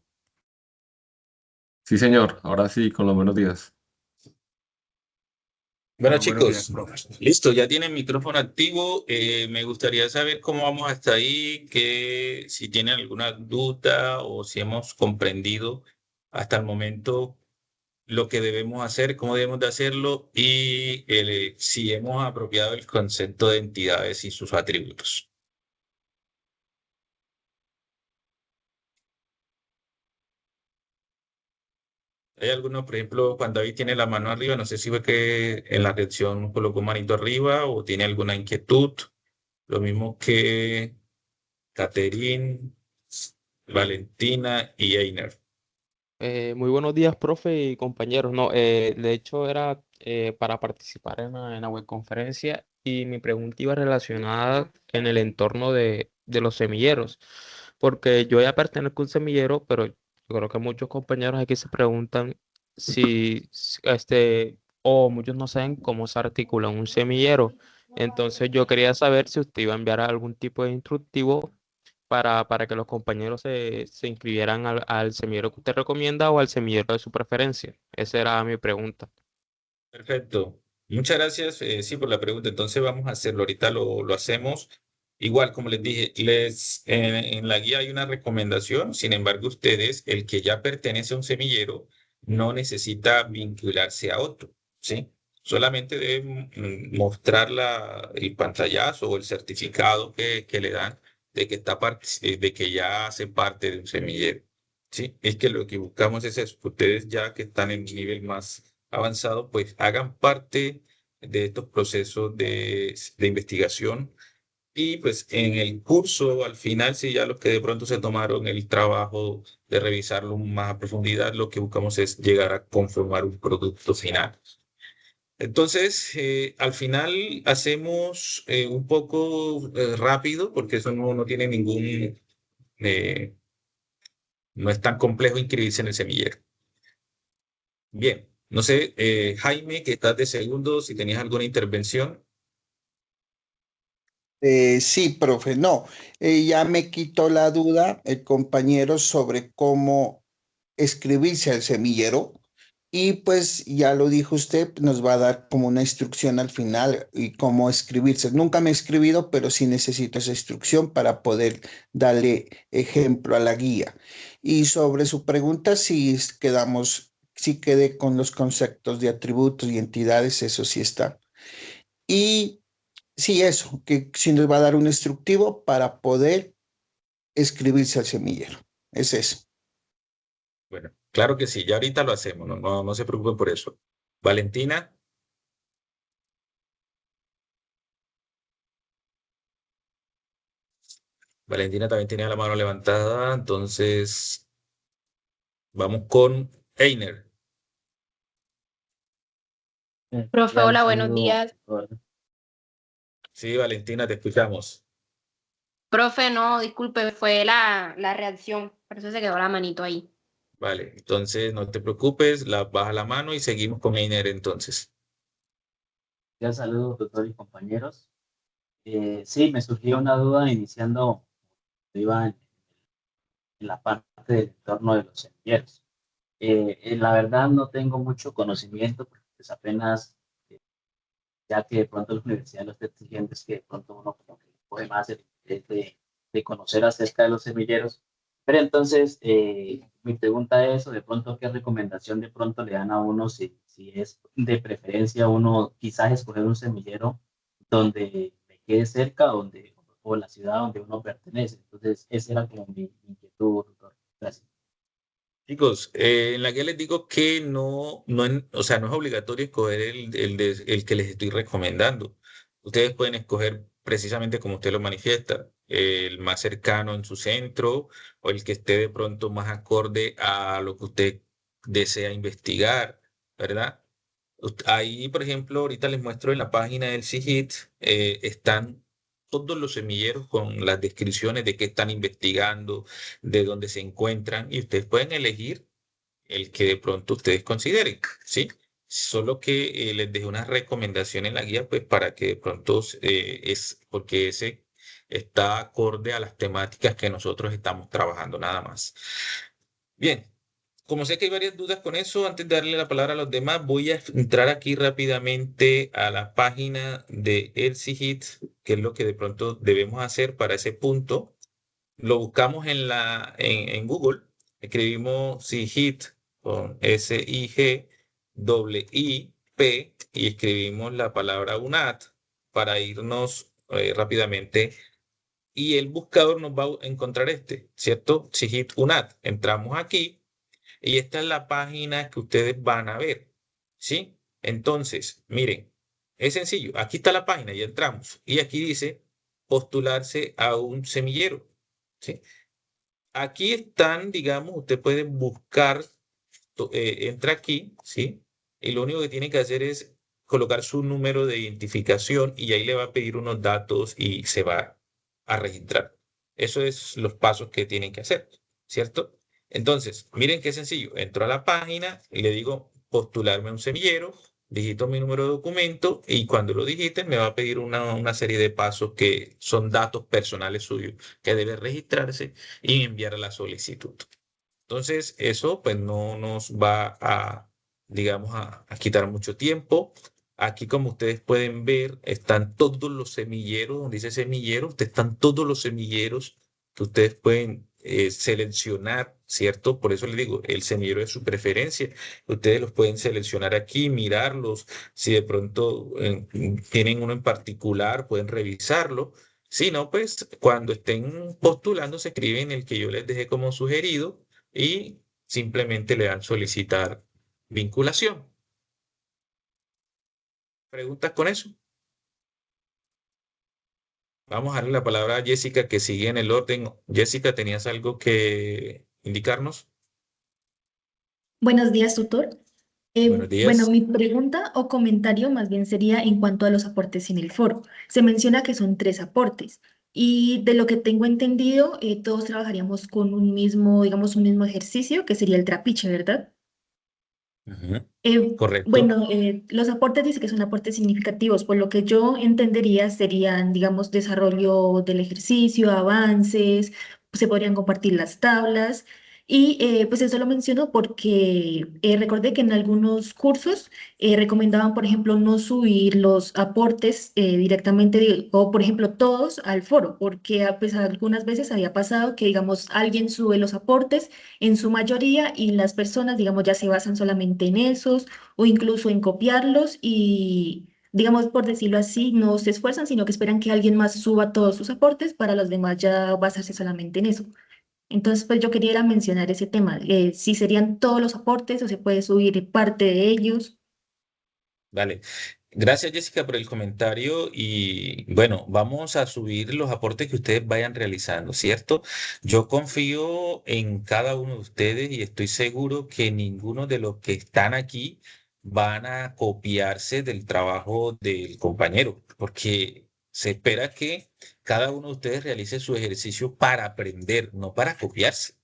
Sí, señor. Ahora sí, con los buenos días. Bueno, Buenos días, chicos, profe. listo, ya tienen micrófono activo. Me gustaría saber cómo vamos hasta ahí, que si tienen alguna duda o si hemos comprendido hasta el momento lo que debemos hacer, cómo debemos de hacerlo y si hemos apropiado el concepto de entidades y sus atributos. Hay algunos, por ejemplo, cuando David tiene la mano arriba, no sé si fue que en la reacción colocó manito arriba o tiene alguna inquietud. Lo mismo que Catherine, Valentina y Einer. Muy buenos días, profe y compañeros. No, de hecho era para participar en la webconferencia y mi pregunta iba relacionada en el entorno de los semilleros, porque yo ya pertenezco a un semillero, pero yo creo que muchos compañeros aquí se preguntan o muchos no saben cómo se articula un semillero. Entonces yo quería saber si usted iba a enviar algún tipo de instructivo para que los compañeros se inscribieran al semillero que usted recomienda o al semillero de su preferencia. Esa era mi pregunta. Perfecto. Muchas gracias, sí, por la pregunta. Entonces vamos a hacerlo. Ahorita lo hacemos. Igual, como les dije, en la guía hay una recomendación. Sin embargo, ustedes, el que ya pertenece a un semillero, no necesita vincularse a otro, ¿sí? Solamente deben mostrar el pantallazo o el certificado que le dan de que de que ya hace parte de un semillero, ¿sí? Es que lo que buscamos es eso. Ustedes ya que están en un nivel más avanzado, pues hagan parte de estos procesos de investigación y pues en el curso, al final, si ya los que de pronto se tomaron el trabajo de revisarlo más a profundidad, lo que buscamos es llegar a conformar un producto final. Entonces, al final hacemos un poco rápido, porque eso no tiene eh, no es tan complejo inscribirse en el semillero. Bien, no sé, Jaime, que estás de segundo, si tenías alguna intervención. Sí, profe, no, ya me quitó la duda el compañero sobre cómo escribirse al semillero y pues ya lo dijo usted, nos va a dar como una instrucción al final y cómo escribirse. Nunca me he escribido, pero sí necesito esa instrucción para poder darle ejemplo a la guía. Y sobre su pregunta, si quedé con los conceptos de atributos y entidades, eso sí está. Y sí, eso, que sí nos va a dar un instructivo para poder escribirse al semillero. Es eso. Bueno, claro que sí, ya ahorita lo hacemos, no se preocupen por eso. Valentina, Valentina también tenía la mano levantada, entonces vamos con Einer. Profe, Ya un hola, buenos saludo. días. Sí, Valentina, te escuchamos. Profe, no, disculpe, fue la reacción, por eso se quedó la manito ahí. Vale, entonces no te preocupes, baja la mano y seguimos con Einer entonces. Ya saludos, doctor y compañeros. Sí, me surgió una duda iniciando, iba en la parte del entorno de los semilleros. La verdad no tengo mucho conocimiento, porque pues apenas, ya que de pronto la universidad lo está exigiendo, es que de pronto uno como que coge más el interés de conocer acerca de los semilleros. Pero entonces, mi pregunta es, o de pronto, ¿qué recomendación de pronto le dan a uno si es de preferencia uno quizás escoger un semillero donde me quede cerca o la ciudad donde uno pertenece? Entonces, esa era como mi inquietud, doctor. Gracias. Chicos, en la guía les digo que o sea, no es obligatorio escoger el que les estoy recomendando. Ustedes pueden escoger precisamente como usted lo manifiesta, el más cercano en su centro o el que esté de pronto más acorde a lo que usted desea investigar, ¿verdad? Ahí, por ejemplo, ahorita les muestro en la página del CIGIT, están todos los semilleros con las descripciones de qué están investigando, de dónde se encuentran, y ustedes pueden elegir el que de pronto ustedes consideren, ¿sí? Solo que les dejé una recomendación en la guía, pues para que de pronto porque ese está acorde a las temáticas que nosotros estamos trabajando, nada más. Bien, como sé que hay varias dudas con eso, antes de darle la palabra a los demás, voy a entrar aquí rápidamente a la página de El Hit, que es lo que de pronto debemos hacer para ese punto. Lo buscamos en Google, escribimos Sigit con SIGIIP y escribimos la palabra UNAT para irnos rápidamente y el buscador nos va a encontrar ¿cierto? Sigit UNAT. Entramos aquí y esta es la página que ustedes van a ver, ¿sí? Entonces, miren, es sencillo. Aquí está la página y entramos. Y aquí dice postularse a un semillero, ¿sí? Aquí están, digamos, usted puede buscar, entra aquí, ¿sí? Y lo único que tiene que hacer es colocar su número de identificación y ahí le va a pedir unos datos y se va a registrar. Eso es los pasos que tienen que hacer, ¿cierto? Entonces, miren qué sencillo. Entro a la página y le digo postularme a un semillero, digito mi número de documento y cuando lo digite me va a pedir una serie de pasos que son datos personales suyos que debe registrarse y enviar la solicitud. Entonces, eso pues no nos va a, digamos, a quitar mucho tiempo. Aquí, como ustedes pueden ver, están todos los semilleros, donde dice semillero, están todos los semilleros que ustedes pueden seleccionar, ¿cierto? Por eso les digo, el semillero es su preferencia. Ustedes los pueden seleccionar aquí, mirarlos. Si de pronto tienen uno en particular, pueden revisarlo. Si no, pues cuando estén postulando, se escriben el que yo les dejé como sugerido y simplemente le dan solicitar vinculación. ¿Preguntas con eso? Vamos a darle la palabra a Jessica que sigue en el orden. Jessica, ¿tenías algo que indicarnos? Buenos días, tutor. Buenos Bueno, días. mi pregunta o comentario más bien sería en cuanto a los aportes en el foro. Se menciona que son tres aportes y de lo que tengo entendido, todos trabajaríamos con un mismo, digamos, un mismo ejercicio que sería el trapiche, ¿verdad? Ujú. Eh, Correcto. bueno, los aportes dice que son aportes significativos, por lo que yo entendería serían, digamos, desarrollo del ejercicio, avances, se podrían compartir las tablas y pues eso lo menciono porque recordé que en algunos cursos recomendaban, por ejemplo, no subir los aportes directamente o, por ejemplo, todos al foro, porque a pesar algunas veces había pasado que, digamos, alguien sube los aportes en su mayoría y las personas, digamos, ya se basan solamente en esos o incluso en copiarlos y, digamos, por decirlo así, no se esfuerzan, sino que esperan que alguien más suba todos sus aportes para los demás ya basarse solamente en eso. Entonces, pues yo quería era mencionar ese tema, si serían todos los aportes o se puede subir parte de ellos. Vale. Gracias, Jessica, por el comentario y bueno, vamos a subir los aportes que ustedes vayan realizando, ¿cierto? Yo confío en cada uno de ustedes y estoy seguro que ninguno de los que están aquí van a copiarse del trabajo del compañero, porque se espera que cada uno de ustedes realice su ejercicio para aprender, no para copiarse,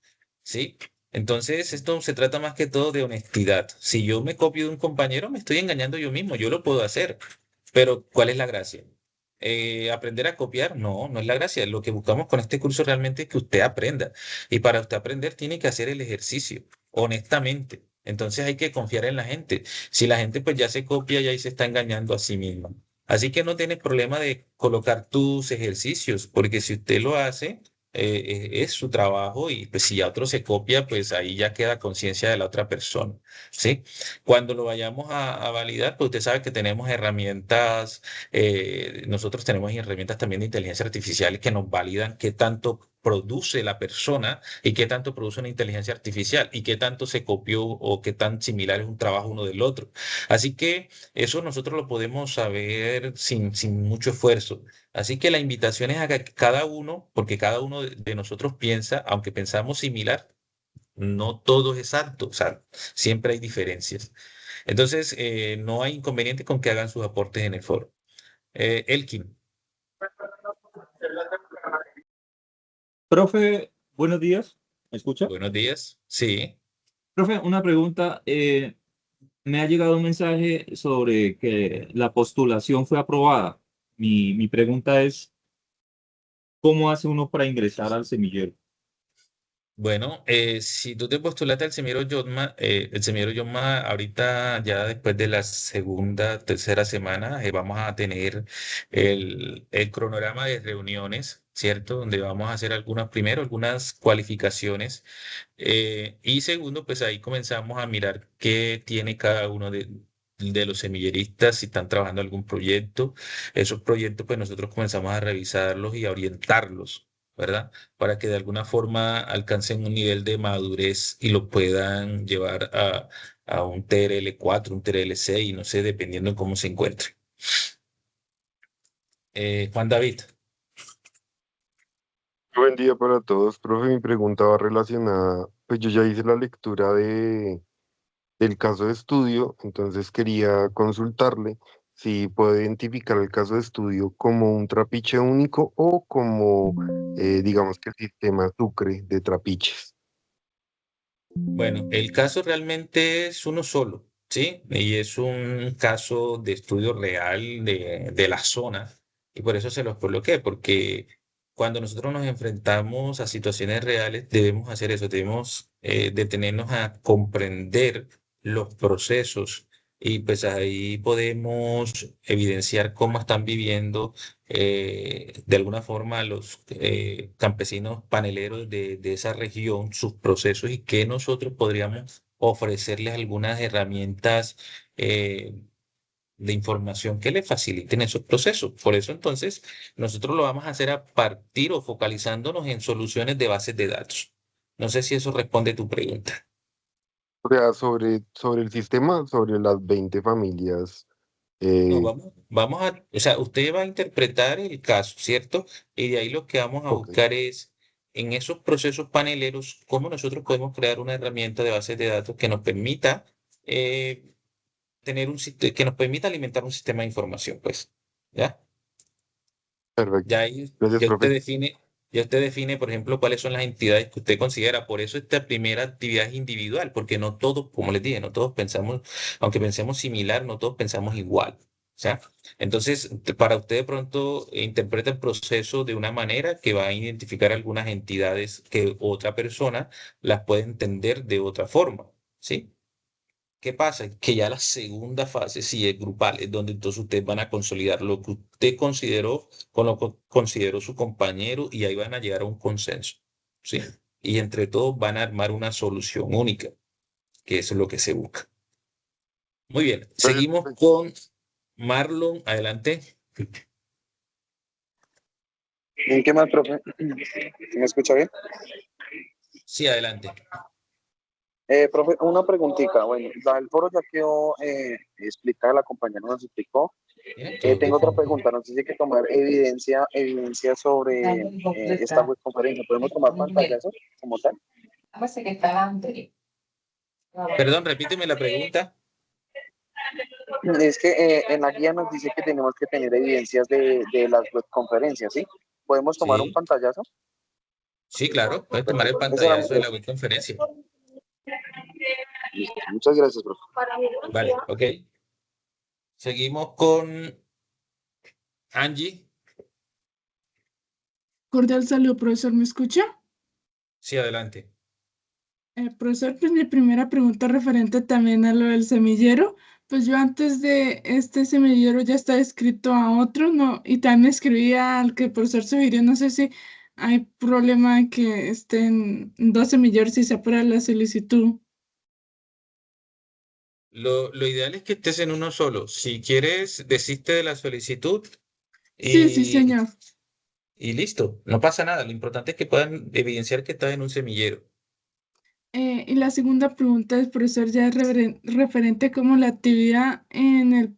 ¿sí? Entonces, esto se trata más que todo de honestidad. Si yo me copio de un compañero, me estoy engañando yo mismo, yo lo puedo hacer. Pero, ¿cuál es la gracia? ¿Aprender a copiar? No, no es la gracia. Lo que buscamos con este curso realmente es que usted aprenda. Y para usted aprender, tiene que hacer el ejercicio, honestamente. Entonces hay que confiar en la gente. Si la gente pues ya se copia, ya ahí se está engañando a sí misma. Así que no tienes problema de colocar tus ejercicios, porque si usted lo hace es su trabajo y pues si ya otro se copia, pues ahí ya queda conciencia de la otra persona, ¿sí? Cuando lo vayamos a validar, pues usted sabe que tenemos herramientas, nosotros tenemos herramientas también de inteligencia artificial que nos validan qué tanto produce la persona y qué tanto produce una inteligencia artificial y qué tanto se copió o qué tan similar es un trabajo uno del otro. Así que eso nosotros lo podemos saber sin mucho esfuerzo. Así que la invitación es a que cada uno, porque cada uno de nosotros piensa, aunque pensamos similar, no todo es exacto, o sea, siempre hay diferencias. Entonces, no hay inconveniente con que hagan sus aportes en el foro. Elkin, Profe, buenos días. ¿Me escucha? buenos días. Sí. Profe, una pregunta. Me ha llegado un mensaje sobre que la postulación fue aprobada. Mi pregunta es, ¿cómo hace uno para ingresar al semillero? Bueno, si tú te postulaste al el semillero Yotma, ahorita ya después de la segunda, tercera semana, vamos a tener el cronograma de reuniones, ¿cierto? Donde vamos a hacer primero, algunas cualificaciones y segundo, pues ahí comenzamos a mirar qué tiene cada uno de los semilleristas, si están trabajando algún proyecto. Esos proyectos, pues nosotros comenzamos a revisarlos y a orientarlos. ¿verdad? Para que de alguna forma alcancen un nivel de madurez y lo puedan llevar a un TRL4, un TRL6, no sé, dependiendo de cómo se encuentre. Juan David. Buen día para todos, profe. Mi pregunta va relacionada, pues yo ya hice la lectura del caso de estudio, entonces quería consultarle si puede identificar el caso de estudio como un trapiche único o como, digamos que el sistema Sucre de trapiches. Bueno, el caso realmente es uno solo, ¿sí? Y es un caso de estudio real de la zona. Y por eso se los coloqué, porque cuando nosotros nos enfrentamos a situaciones reales, debemos hacer eso, debemos detenernos a comprender los procesos y pues ahí podemos evidenciar cómo están viviendo de alguna forma los campesinos paneleros de esa región, sus procesos y que nosotros podríamos ofrecerles algunas herramientas de información que les faciliten esos procesos. Por eso entonces nosotros lo vamos a hacer a partir o focalizándonos en soluciones de bases de datos. No sé si eso responde a tu pregunta. O sea, sobre el sistema, sobre las 20 familias. No, eh, o sea, usted va a interpretar el caso, ¿cierto? Y de ahí lo que vamos a ok, buscar es, en esos procesos paneleros, cómo nosotros podemos crear una herramienta de bases de datos que nos permita eh, que nos permita alimentar un sistema de información, pues, ¿ya? perfecto. Ya ahí, Gracias, profe. ya usted define, por ejemplo, cuáles son las entidades que usted considera. Por eso esta primera actividad es individual, porque no todos, como les dije, no todos pensamos, aunque pensemos similar, no todos pensamos igual. O sea, entonces, para usted de pronto interpreta el proceso de una manera que va a identificar algunas entidades que otra persona las puede entender de otra forma, ¿sí? ¿Qué pasa? Que ya la segunda fase sí es grupal, es donde entonces ustedes van a consolidar lo que usted consideró con lo que consideró su compañero y ahí van a llegar a un consenso, ¿sí? Y entre todos van a armar una solución única, que eso es lo que se busca. Muy bien, Gracias, seguimos profe. con Marlon, adelante. ¿En qué más, profe? ¿Me escucha bien? Sí, adelante. Profe, una preguntita. Bueno, el foro ya quedó explicada, la compañera nos explicó. Tienen todos de Tengo otra fondo. pregunta. No sé si hay que tomar evidencia sobre esta web conferencia. ¿Podemos tomar pantallazo como tal? Perdón, repíteme la pregunta. Es que en la guía nos dice que tenemos que tener evidencias de las web conferencias, ¿sí? ¿Podemos tomar un Sí, pantallazo? sí, claro, puedes tomar el Perfecto. Esa era mi pantallazo de la pregunta. web conferencia. Listo. Muchas gracias, profe. Vale, ok. Seguimos con Angie. Cordial saludo, profesor, ¿me escucha? Sí, adelante. Profesor, pues mi primera pregunta referente también a lo del semillero, pues yo antes de este semillero ya estaba escrito a otro, ¿no? Y también escribía al que el profesor sugirió, no sé si hay problema en que estén dos semilleros y se aprueba la solicitud. Lo ideal es que estés en uno solo. Si quieres, desiste de la solicitud Sí, sí, y, señor. y listo. No pasa nada. Lo importante es que puedan evidenciar que estás en un semillero. Y la segunda pregunta es, profesor, ya es referente como la actividad en el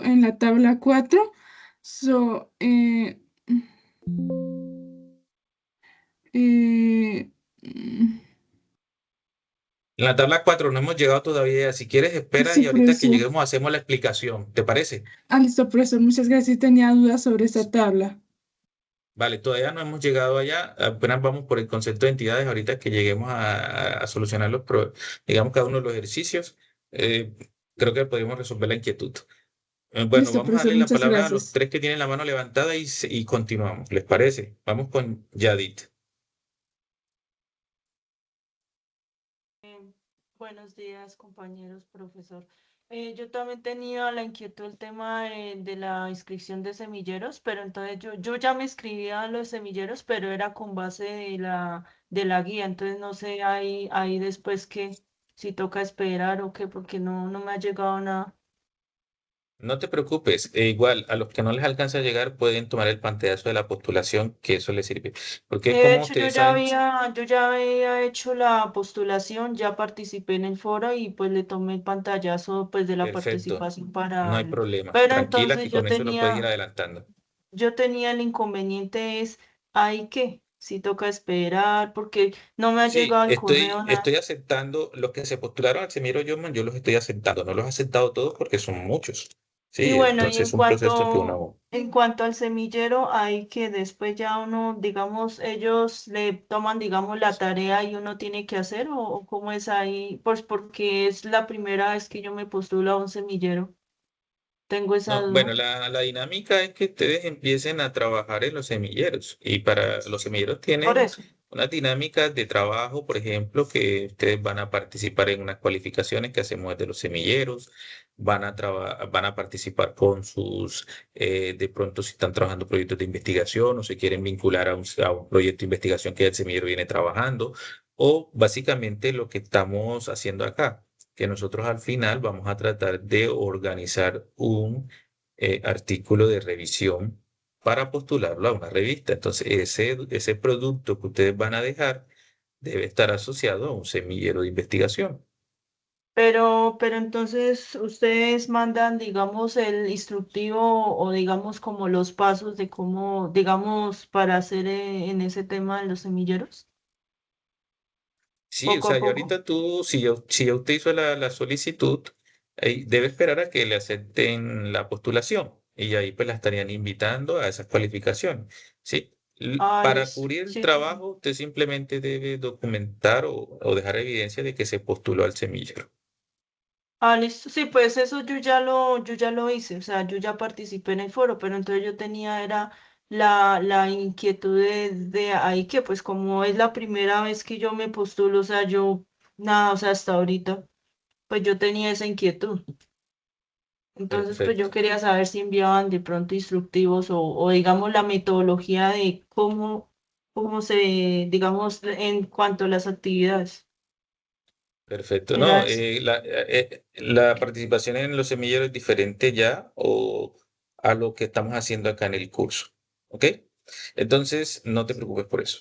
en la tabla 4. So, eh, mm, En la tabla 4 no hemos llegado todavía. Si quieres, espera sí, y ahorita que profesor. lleguemos hacemos la explicación. ¿Te parece? Listo, profesor. Muchas gracias. Tenía dudas sobre esta tabla. Vale, todavía no hemos llegado allá. Apenas vamos por el concepto de entidades. Ahorita que lleguemos a solucionar digamos, cada uno de los ejercicios, eh, creo que podemos resolver la inquietud. Bueno, Listo, vamos a profesor. darle la Muchas palabra a los gracias. tres que tienen la mano levantada y continuamos. ¿Les parece? Vamos con Yadit. Buenos días, compañeros, profesor. Yo también tenía la inquietud del tema de la inscripción de semilleros, pero entonces yo ya me inscribía a los semilleros, pero era con base de la guía, entonces no sé ahí después que si toca esperar o qué, porque no me ha llegado nada. No te preocupes, igual a los que no les alcanza a llegar pueden tomar el pantallazo de la postulación, que eso les sirve. Porque De como hecho, ustedes saben, yo ya había hecho la postulación, ya participé en el foro y pues le tomé el pantallazo pues de la perfecto, participación no para hay el... problema. Pero Tranquila entonces que con eso lo puedes ir adelantando. yo tenía el inconveniente es, ahí que, si toca esperar, porque no me ha Sí, llegado el correo, nada. estoy aceptando los que se postularon al semillero Yoman, yo los estoy aceptando. No los he aceptado todos porque son muchos. Y Sí, bueno, y entonces es un proceso que uno... en cuanto al semillero, hay que después ya uno, digamos, ellos le toman, digamos, la tarea y uno tiene que hacer, o cómo es ahí, pues porque es la primera vez que yo me postulo a un semillero. Tengo esa No, bueno, duda. la dinámica es que ustedes empiecen a trabajar en los semilleros y para los semilleros Por tienen eso. una dinámica de trabajo, por ejemplo, que ustedes van a participar en unas cualificaciones que hacemos desde los semilleros, van a participar con sus, de pronto si están trabajando proyectos de investigación o se quieren vincular a un proyecto de investigación que el semillero viene trabajando, o básicamente lo que estamos haciendo acá, que nosotros al final vamos a tratar de organizar un artículo de revisión para postularlo a una revista. Entonces, ese producto que ustedes van a dejar debe estar asociado a un semillero de investigación. Pero entonces ustedes mandan, digamos, el instructivo o digamos como los pasos de cómo, digamos, para hacer en ese tema de los semilleros, Sí, o poco a sea, y poco. ahorita tú, si ya usted hizo la solicitud, debe esperar a que le acepten la postulación y ahí pues la estarían invitando a esas cualificaciones, ¿sí? Ah, Para listo. cubrir el Sí, sí, sí. trabajo, usted simplemente debe documentar o dejar evidencia de que se postuló al semillero. Ah, listo. Sí, pues eso yo ya lo hice, o sea, yo ya participé en el foro, pero entonces yo tenía era la inquietud de ahí que pues como es la primera vez que yo me postulo, o sea, yo nada, o sea, hasta ahorita, pues yo tenía esa inquietud. Entonces, pues yo Perfecto. quería saber si enviaban de pronto instructivos o digamos la metodología de cómo se, digamos, en cuanto a las actividades. Perfecto. Era No, eso. la participación en los semilleros es diferente ya o a lo que estamos haciendo acá en el curso. ¿Ok? Entonces, no te preocupes por eso.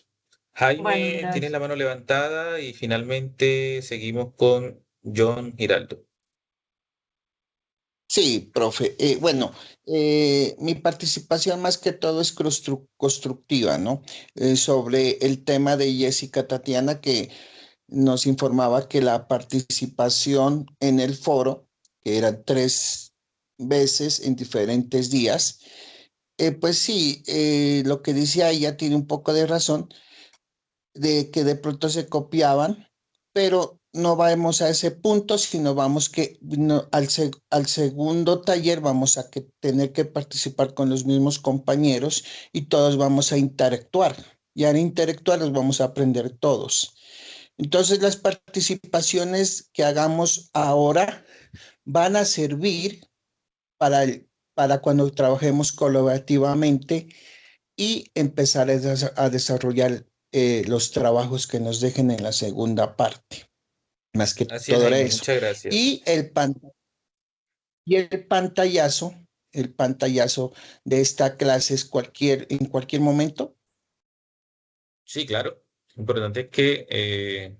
Bueno, Jaime tiene la gracias. mano levantada y finalmente seguimos con John Giraldo. Sí, profe. Bueno, mi participación más que todo es constructiva, ¿no? Sobre el tema de Jessica Tatiana, que nos informaba que la participación en el foro, que eran 3 veces en diferentes días, pues sí, lo que decía ella tiene un poco de razón, de que de pronto se copiaban, pero no vamos a ese punto, sino vamos que al segundo taller vamos a tener que participar con los mismos compañeros y todos vamos a interactuar. Y al interactuar los vamos a aprender todos. Entonces las participaciones que hagamos ahora van a servir para cuando trabajemos colaborativamente y empezar a desarrollar los trabajos que nos dejen en la segunda parte. Más que Así es, todo era Jaime, eso. muchas gracias. Y el pantallazo de esta clase es en cualquier momento. Sí, claro. Lo importante es que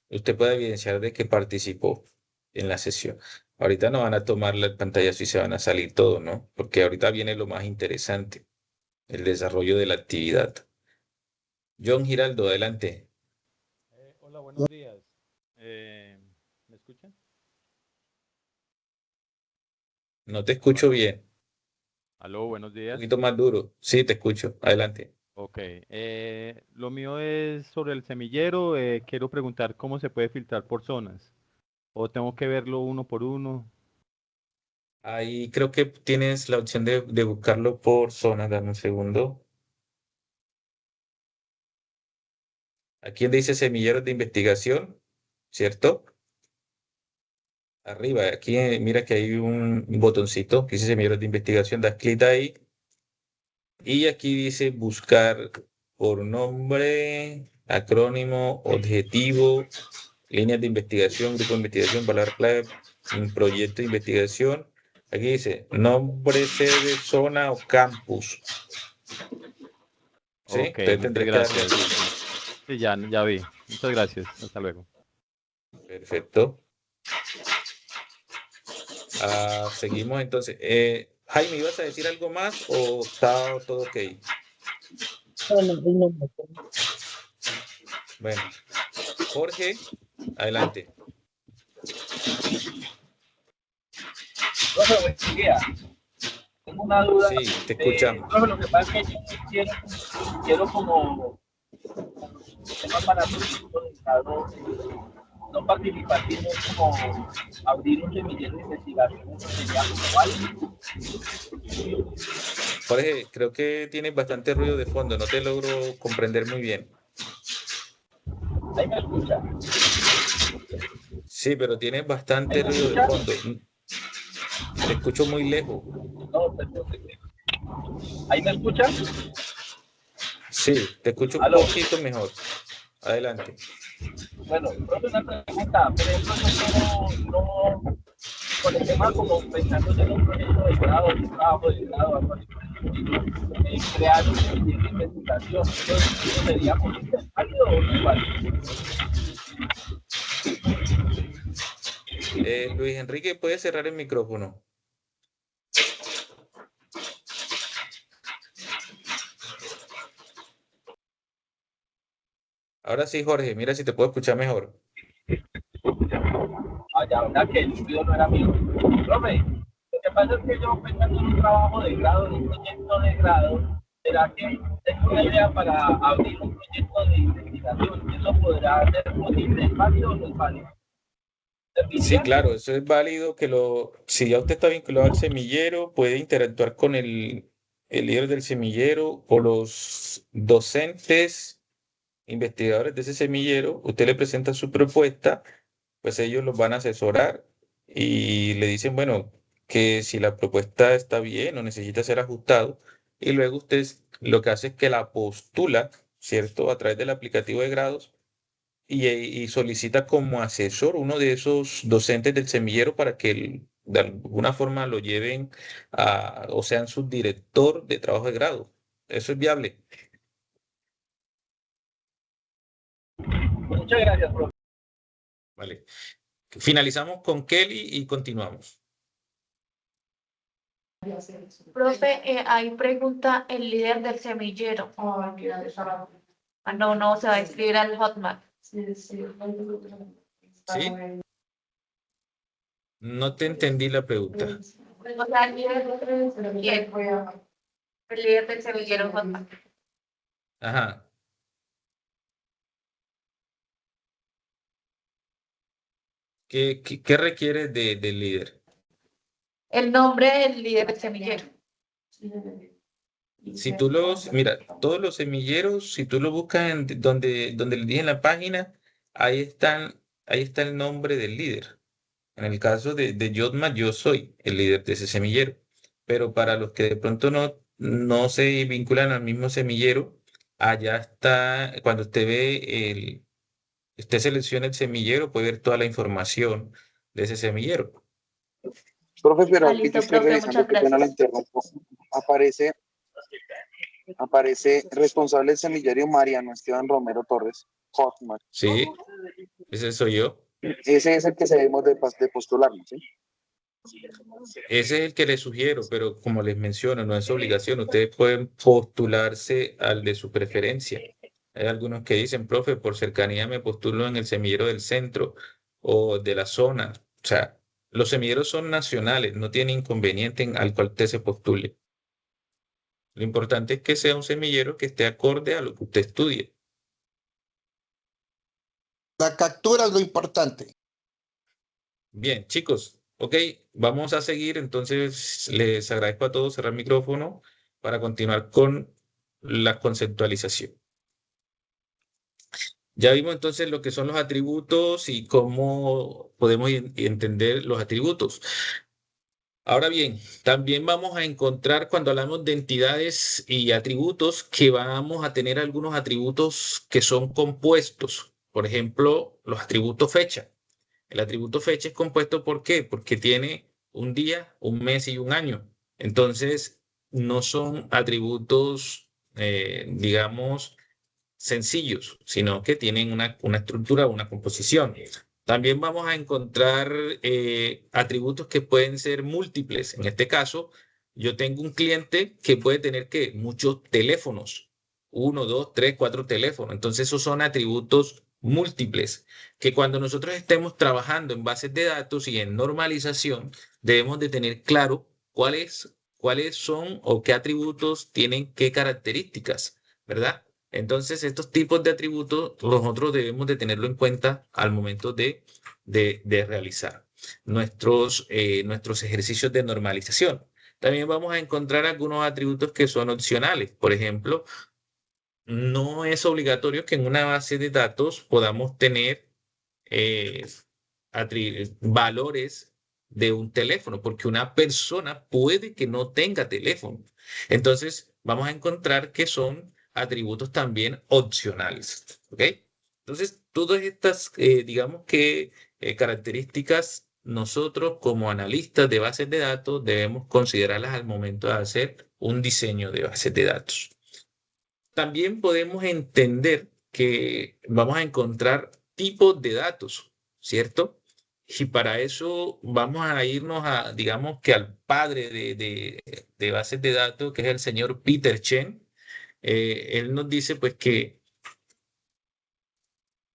usted pueda evidenciar de que participó en la sesión. Ahorita no van a tomar la pantalla y se van a salir todos, ¿no? Porque ahorita viene lo más interesante, el desarrollo de la actividad. John Giraldo, adelante. Hola, buenos días. ¿Me escuchan? No te escucho Aló, bien. aló, buenos Un días. poquito más duro. Sí, te escucho. Adelante. Ok, lo mío es sobre el semillero. Quiero preguntar cómo se puede filtrar por zonas. ¿O tengo que verlo uno por uno? Ahí creo que tienes la opción de buscarlo por zona. Dame un segundo. Aquí donde dice semilleros de investigación, ¿cierto? Arriba, aquí mira que hay un botoncito que dice semilleros de investigación. Das clic ahí y aquí dice buscar por nombre, acrónimo, objetivo, líneas de investigación, grupo de investigación, palabra clave, un proyecto de investigación Aquí dice nombre, sede, zona o campus. ¿Sí? Ok, Entonces muchas tendré que darle gracias. aquí. Sí, ya vi. Muchas gracias. Hasta luego. Perfecto. Seguimos entonces. Jaime, ¿ibas a decir algo más o está todo ok? Bueno, Jorge, adelante. Profe, buen día. Tengo una duda. Sí, te escuchamos. Profe, lo que pasa es que yo quiero como temas para resultados no participativos, como abrir un semillero de investigación. Eso sería como válido. Jorge, creo que tienes bastante ruido de fondo, no te logro comprender muy bien. Ahí me escucha. Sí, pero tienes bastante ruido de fondo. Te escucho muy lejos. No, ¿ahí me escucha? Sí, te escucho un ¿Aló? poquito mejor. Adelante. Bueno, profe, una pregunta. Por ejemplo, yo quiero, no, con el tema como pensando en un proyecto de grado, un trabajo de grado, algo así, crear un semillero de investigación. ¿Eso sería válido o no válido? Luis Enrique, ¿puedes cerrar el micrófono? Ahora sí, Jorge, mira si te puedo escuchar mejor. Ya, ¿verdad que el estudio no era mío? Profe, lo que pasa es que yo pensando en un trabajo de grado, en un proyecto de grado, ¿será que tengo una idea para abrir un proyecto de investigación? ¿Eso podrá ser posible? ¿Es válido o no es válido? Sí, claro, eso es válido si ya usted está vinculado al semillero, puede interactuar con el líder del semillero o los docentes, investigadores de ese semillero. Usted le presenta su propuesta, pues ellos los van a asesorar y le dicen, bueno, que si la propuesta está bien o necesita ser ajustado, y luego usted lo que hace es que la postula, ¿cierto? A través del aplicativo de grados y solicita como asesor uno de esos docentes del semillero para que de alguna forma lo lleven o sean su director de trabajo de grado. Eso es viable. Muchas gracias, profe. Vale. Finalizamos con Kelly y continuamos. Profe, ahí pregunta el líder del semillero. No, se va a inscribir al Hotmart. ¿Sí? No te entendí la pregunta. O sea, el líder del semillero Hotmart. Ajá. ¿Qué requiere del líder? El nombre del líder del semillero. Mira, todos los semilleros, si tú lo buscas donde le dije en la página, ahí está el nombre del líder. En el caso de Yotma, yo soy el líder de ese semillero. Pero para los que de pronto no se vinculan al mismo semillero, allá está, cuando usted selecciona el semillero, puede ver toda la información de ese semillero. Profe, pero aquí Listo, yo estoy profe, revisando, muchas que pena la gracias. interrumpo. Aparece responsable del semillero Mariano Esteban Romero Torres, Hotmart. Sí, ese soy yo. Ese es el que debemos de postularnos, ¿sí? Ese es el que les sugiero, pero como les menciono, no es obligación. Ustedes pueden postularse al de su preferencia. Hay algunos que dicen, profe, por cercanía me postulo en el semillero del centro o de la zona. O sea, los semilleros son nacionales, no tiene inconveniente al cual usted se postule. Lo importante es que sea un semillero que esté acorde a lo que usted estudie. La captura es lo importante. Bien, chicos, ok, vamos a seguir. Entonces, les agradezco a todos cerrar el micrófono para continuar con la conceptualización. Ya vimos entonces lo que son los atributos y cómo podemos entender los atributos. Ahora bien, también vamos a encontrar cuando hablamos de entidades y atributos que vamos a tener algunos atributos que son compuestos. Por ejemplo, los atributos fecha. El atributo fecha es compuesto ¿por qué? Porque tiene un día, un mes y un año. Entonces, no son atributos, digamos, sencillos, sino que tienen una estructura, una composición. También vamos a encontrar atributos que pueden ser múltiples. En este caso, yo tengo un cliente que puede tener que muchos teléfonos, uno, dos, tres, cuatro teléfonos. Entonces, esos son atributos múltiples que cuando nosotros estemos trabajando en bases de datos y en normalización, debemos de tener claro cuáles son o qué atributos tienen qué características, ¿verdad? Entonces, estos tipos de atributos nosotros debemos de tenerlo en cuenta al momento de realizar nuestros ejercicios de normalización. También vamos a encontrar algunos atributos que son opcionales. Por ejemplo, no es obligatorio que en una base de datos podamos tener eh, valores de un teléfono, porque una persona puede que no tenga teléfono. Entonces, vamos a encontrar que son atributos también opcionales. ¿Ok? Entonces, todas estas, digamos que características, nosotros como analistas de bases de datos debemos considerarlas al momento de hacer un diseño de bases de datos. También podemos entender que vamos a encontrar tipos de datos, ¿cierto? Y para eso vamos a irnos a, digamos que al padre de bases de datos, que es el señor Peter Chen. Él nos dice pues que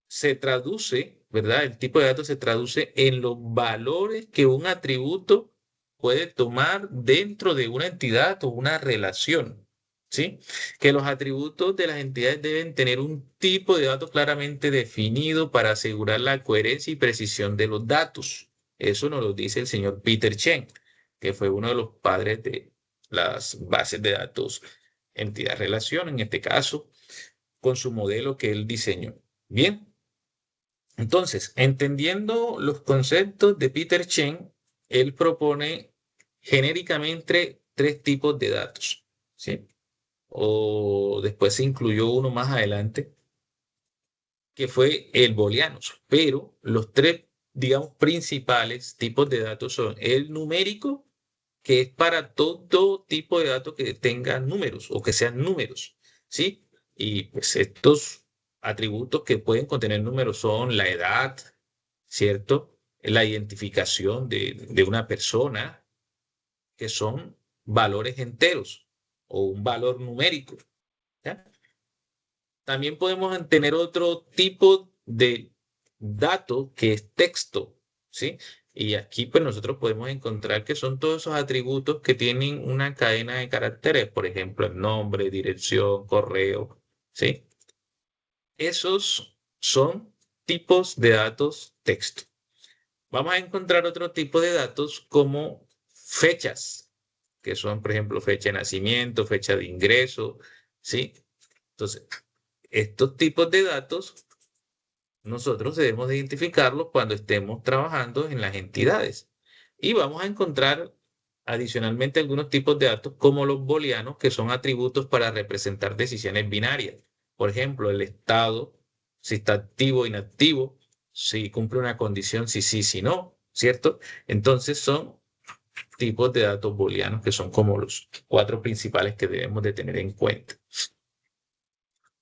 se traduce, ¿verdad? El tipo de datos se traduce en los valores que un atributo puede tomar dentro de una entidad o una relación, ¿sí? Que los atributos de las entidades deben tener un tipo de datos claramente definido para asegurar la coherencia y precisión de los datos. Eso nos lo dice el señor Peter Chen, que fue uno de los padres de las bases de datos entidad-relación, en este caso, con su modelo que él diseñó. Bien. Entonces, entendiendo los conceptos de Peter Chen, él propone genéricamente tres tipos de datos, ¿sí? O después se incluyó uno más adelante, que fue el booleanos. Pero los tres, digamos, principales tipos de datos son el numérico, que es para todo tipo de datos que tengan números o que sean números, ¿sí? Y pues estos atributos que pueden contener números son la edad, ¿cierto? La identificación de una persona, que son valores enteros o un valor numérico, ¿ya? También podemos tener otro tipo de dato que es texto, ¿sí? Y aquí pues nosotros podemos encontrar que son todos esos atributos que tienen una cadena de caracteres, por ejemplo, el nombre, dirección, correo, ¿sí? Esos son tipos de datos texto. Vamos a encontrar otro tipo de datos como fechas, que son, por ejemplo, fecha de nacimiento, fecha de ingreso, ¿sí? Entonces, estos tipos de datos nosotros debemos de identificarlos cuando estemos trabajando en las entidades. Y vamos a encontrar adicionalmente algunos tipos de datos como los booleanos, que son atributos para representar decisiones binarias. Por ejemplo, el estado, si está activo o inactivo, si cumple una condición, si sí, si no, ¿cierto? Entonces son tipos de datos booleanos que son como los cuatro principales que debemos de tener en cuenta.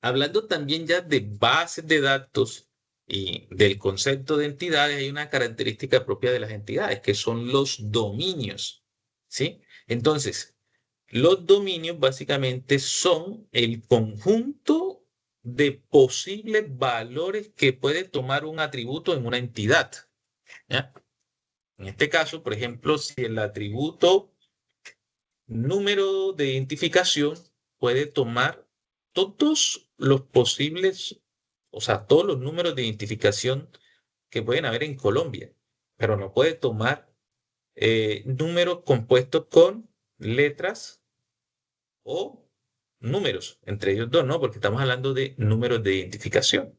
Hablando también ya de bases de datos y del concepto de entidades, hay una característica propia de las entidades, que son los dominios, ¿sí? Entonces, los dominios básicamente son el conjunto de posibles valores que puede tomar un atributo en una entidad, ¿ya? En este caso, por ejemplo, si el atributo número de identificación puede tomar todos los posibles, o sea, todos los números de identificación que pueden haber en Colombia, pero no puede tomar números compuestos con letras o números, entre ellos dos, ¿no? Porque estamos hablando de números de identificación.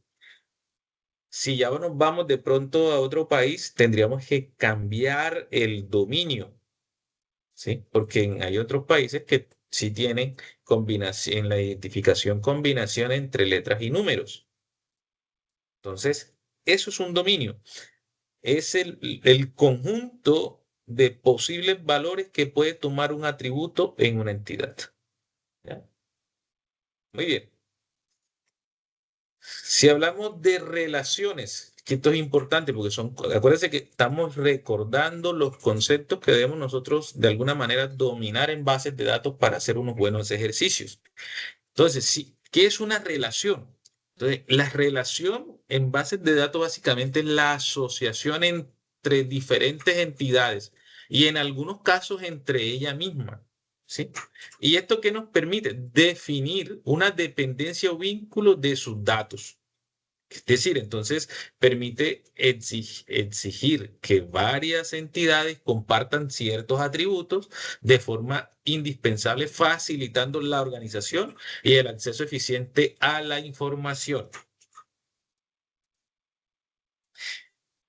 Si ya nos vamos de pronto a otro país, tendríamos que cambiar el dominio, ¿sí? Porque hay otros países que sí tienen combinación, en la identificación, combinación entre letras y números. Entonces, eso es un dominio. Es el conjunto de posibles valores que puede tomar un atributo en una entidad. ¿Ya? Muy bien. Si hablamos de relaciones, que esto es importante porque acuérdense que estamos recordando los conceptos que debemos nosotros de alguna manera dominar en bases de datos para hacer unos buenos ejercicios. Entonces, sí, ¿qué es una relación? Entonces, la relación en bases de datos básicamente es la asociación entre diferentes entidades y en algunos casos entre ella misma. ¿Sí? ¿Y esto qué nos permite? Definir una dependencia o vínculo de sus datos. Es decir, entonces permite exigir que varias entidades compartan ciertos atributos de forma indispensable, facilitando la organización y el acceso eficiente a la información.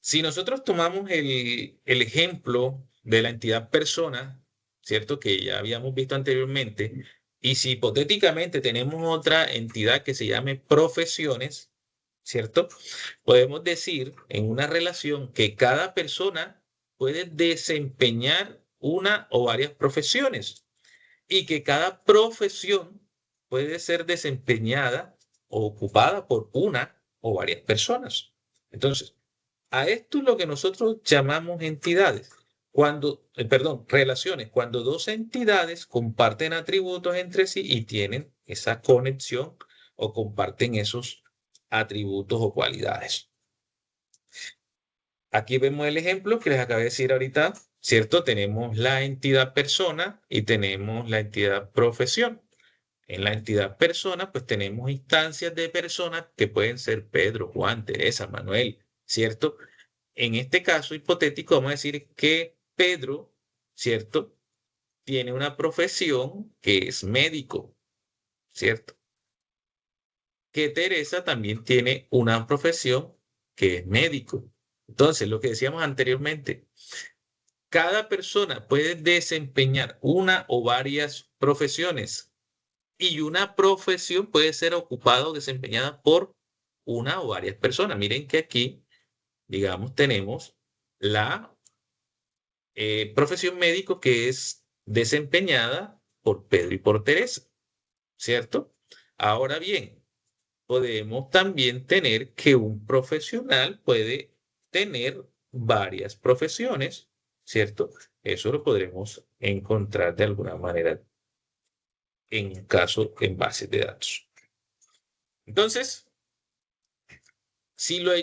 Si nosotros tomamos el ejemplo de la entidad persona, ¿cierto? Que ya habíamos visto anteriormente, y si hipotéticamente tenemos otra entidad que se llame profesiones, ¿cierto? Podemos decir en una relación que cada persona puede desempeñar una o varias profesiones y que cada profesión puede ser desempeñada o ocupada por una o varias personas. Entonces, a esto es lo que nosotros llamamos entidades. Relaciones, cuando dos entidades comparten atributos entre sí y tienen esa conexión o comparten esos atributos o cualidades. Aquí vemos el ejemplo que les acabé de decir ahorita, ¿cierto? Tenemos la entidad persona y tenemos la entidad profesión. En la entidad persona, pues tenemos instancias de personas que pueden ser Pedro, Juan, Teresa, Manuel, ¿cierto? En este caso hipotético, vamos a decir que Pedro, ¿cierto? Tiene una profesión que es médico, ¿cierto? Que Teresa también tiene una profesión que es médico. Entonces, lo que decíamos anteriormente, cada persona puede desempeñar una o varias profesiones y una profesión puede ser ocupada o desempeñada por una o varias personas. Miren que aquí, digamos, tenemos la profesión médico que es desempeñada por Pedro y por Teresa, ¿cierto? Ahora bien, podemos también tener que un profesional puede tener varias profesiones, ¿cierto? Eso lo podremos encontrar de alguna manera en un caso en bases de datos. Entonces, si lo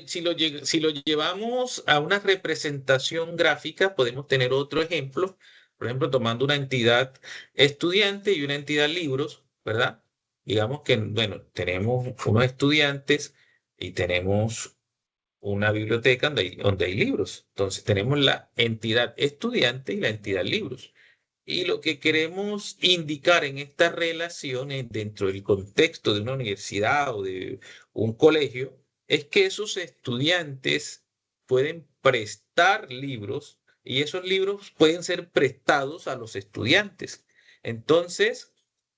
llevamos a una representación gráfica, podemos tener otro ejemplo, por ejemplo, tomando una entidad estudiante y una entidad libros, ¿verdad? Digamos que, bueno, tenemos unos estudiantes y tenemos una biblioteca donde hay libros. Entonces, tenemos la entidad estudiante y la entidad libros. Y lo que queremos indicar en esta relación dentro del contexto de una universidad o de un colegio es que esos estudiantes pueden prestar libros y esos libros pueden ser prestados a los estudiantes. Entonces,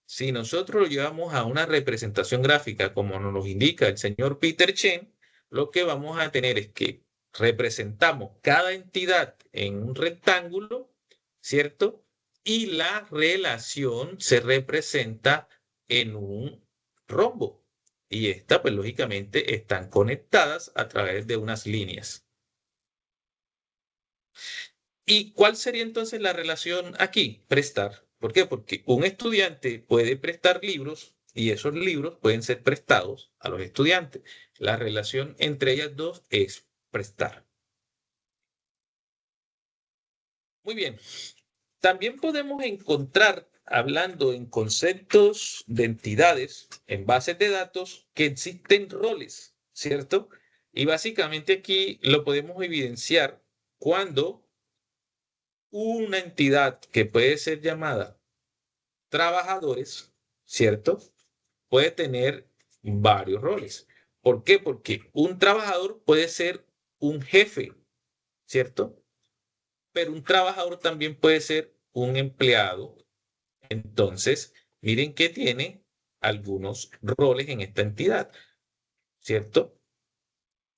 si nosotros lo llevamos a una representación gráfica como nos lo indica el señor Peter Chen, lo que vamos a tener es que representamos cada entidad en un rectángulo, ¿cierto? Y la relación se representa en un rombo. Y esta, pues lógicamente, están conectadas a través de unas líneas. ¿Y cuál sería entonces la relación aquí? Prestar. ¿Por qué? Porque un estudiante puede prestar libros y esos libros pueden ser prestados a los estudiantes. La relación entre ellas dos es prestar. Muy bien. También podemos encontrar, hablando en conceptos de entidades, en bases de datos, que existen roles, ¿cierto? Y básicamente aquí lo podemos evidenciar cuando una entidad que puede ser llamada trabajadores, ¿cierto? Puede tener varios roles. ¿Por qué? Porque un trabajador puede ser un jefe, ¿cierto? Pero un trabajador también puede ser un empleado. Entonces, miren que tiene algunos roles en esta entidad, ¿cierto?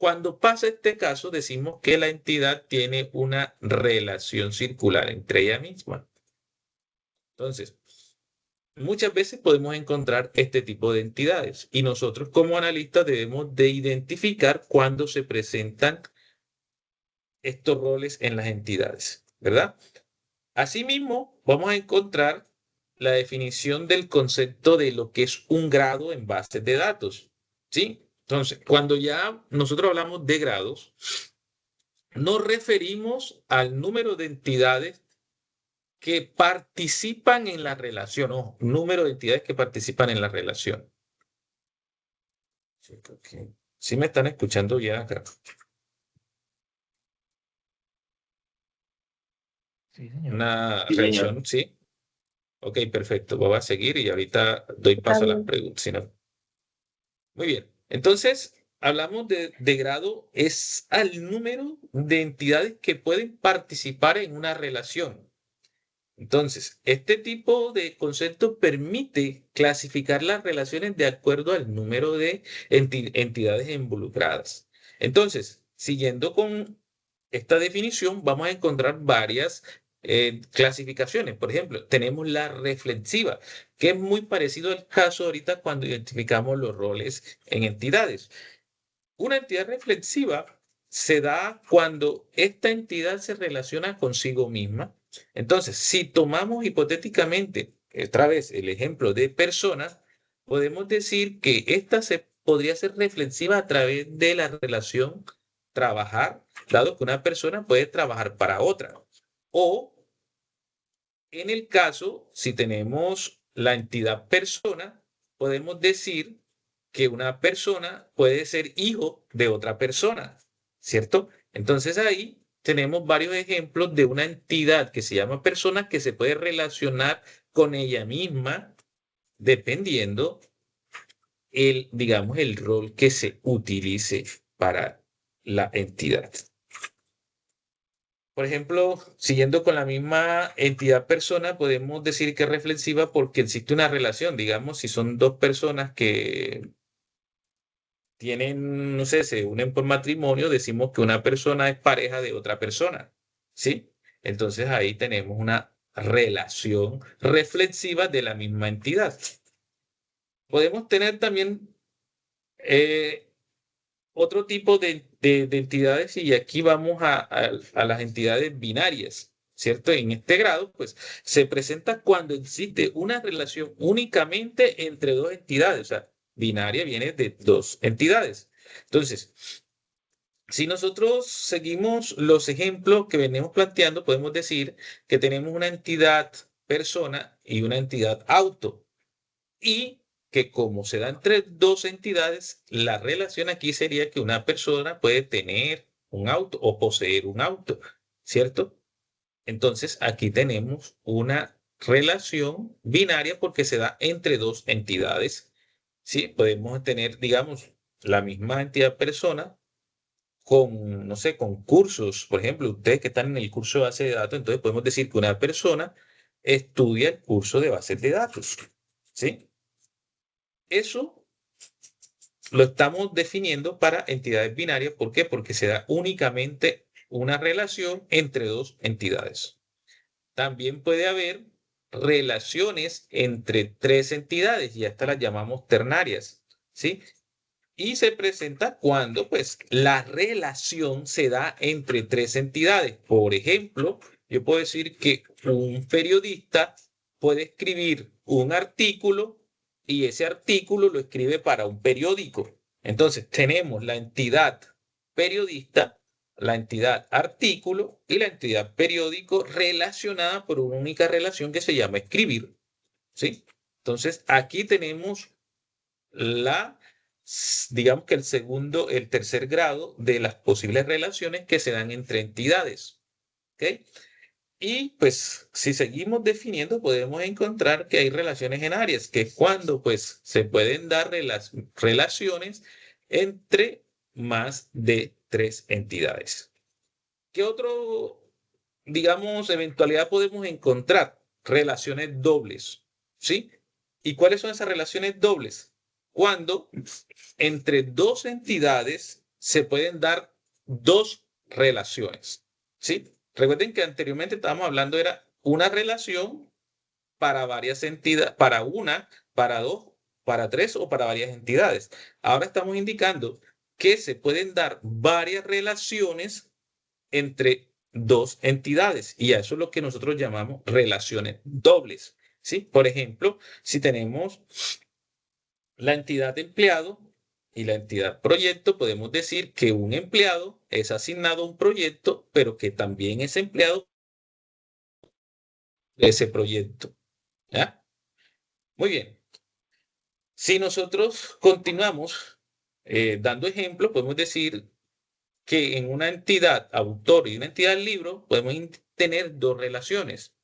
Cuando pasa este caso, decimos que la entidad tiene una relación circular entre ella misma. Entonces, muchas veces podemos encontrar este tipo de entidades y nosotros como analistas debemos de identificar cuándo se presentan estos roles en las entidades, ¿verdad? Asimismo, vamos a encontrar la definición del concepto de lo que es un grado en bases de datos, ¿sí? Entonces, cuando ya nosotros hablamos de grados, nos referimos al número de entidades que participan en la relación, o número de entidades que participan en la relación. Sí, creo que sí me están escuchando ya acá. Una Sí, señor. reacción, ¿sí? Ok, perfecto. Voy a seguir y ahorita doy Está paso a las bien. preguntas. ¿Sí, no? Muy bien. Entonces, hablamos de grado, es al número de entidades que pueden participar en una relación. Entonces, este tipo de concepto permite clasificar las relaciones de acuerdo al número de entidades involucradas. Entonces, siguiendo con esta definición, vamos a encontrar varias clasificaciones. Por ejemplo, tenemos la reflexiva, que es muy parecido al caso ahorita cuando identificamos los roles en entidades. Una entidad reflexiva se da cuando esta entidad se relaciona consigo misma. Entonces, si tomamos hipotéticamente, otra vez, el ejemplo de personas, podemos decir que esta se podría ser reflexiva a través de la relación trabajar, dado que una persona puede trabajar para otra. O en el caso, si tenemos la entidad persona, podemos decir que una persona puede ser hijo de otra persona, ¿cierto? Entonces ahí tenemos varios ejemplos de una entidad que se llama persona que se puede relacionar con ella misma dependiendo digamos, el rol que se utilice para la entidad. Por ejemplo, siguiendo con la misma entidad persona, podemos decir que es reflexiva porque existe una relación, digamos, si son dos personas que tienen, no sé, se unen por matrimonio, decimos que una persona es pareja de otra persona, ¿sí? Entonces ahí tenemos una relación reflexiva de la misma entidad. Podemos tener también otro tipo de entidades y aquí vamos a las entidades binarias, ¿cierto? En este grado, pues se presenta cuando existe una relación únicamente entre dos entidades, o sea, binaria viene de dos entidades. Entonces, si nosotros seguimos los ejemplos que venimos planteando, podemos decir que tenemos una entidad persona y una entidad auto. Y que como se da entre dos entidades, la relación aquí sería que una persona puede tener un auto o poseer un auto, ¿cierto? Entonces aquí tenemos una relación binaria porque se da entre dos entidades, ¿sí? Podemos tener, digamos, la misma entidad persona con, no sé, con cursos. Por ejemplo, ustedes que están en el curso de base de datos, entonces podemos decir que una persona estudia el curso de bases de datos, ¿sí? Eso lo estamos definiendo para entidades binarias. ¿Por qué? Porque se da únicamente una relación entre dos entidades. También puede haber relaciones entre tres entidades y estas las llamamos ternarias, ¿sí? Y se presenta cuando, pues, la relación se da entre tres entidades. Por ejemplo, yo puedo decir que un periodista puede escribir un artículo y ese artículo lo escribe para un periódico. Entonces, tenemos la entidad periodista, la entidad artículo y la entidad periódico relacionada por una única relación que se llama escribir, ¿sí? Entonces, aquí tenemos digamos que el tercer grado de las posibles relaciones que se dan entre entidades, ¿ok? Y pues si seguimos definiendo, podemos encontrar que hay relaciones en áreas, que es cuando pues se pueden dar relaciones entre más de tres entidades. ¿Qué otro, digamos, eventualidad podemos encontrar? Relaciones dobles, ¿sí? ¿Y cuáles son esas relaciones dobles? Cuando entre dos entidades se pueden dar dos relaciones, ¿sí? Recuerden que anteriormente estábamos hablando era una relación para varias entidades, para una, para dos, para tres o para varias entidades. Ahora estamos indicando que se pueden dar varias relaciones entre dos entidades y a eso es lo que nosotros llamamos relaciones dobles, ¿sí? Por ejemplo, si tenemos la entidad empleado y la entidad proyecto, podemos decir que un empleado es asignado a un proyecto, pero que también es empleado de ese proyecto, ¿ya? Muy bien. Si nosotros continuamos dando ejemplos, podemos decir que en una entidad autor y una entidad libro podemos tener dos relaciones.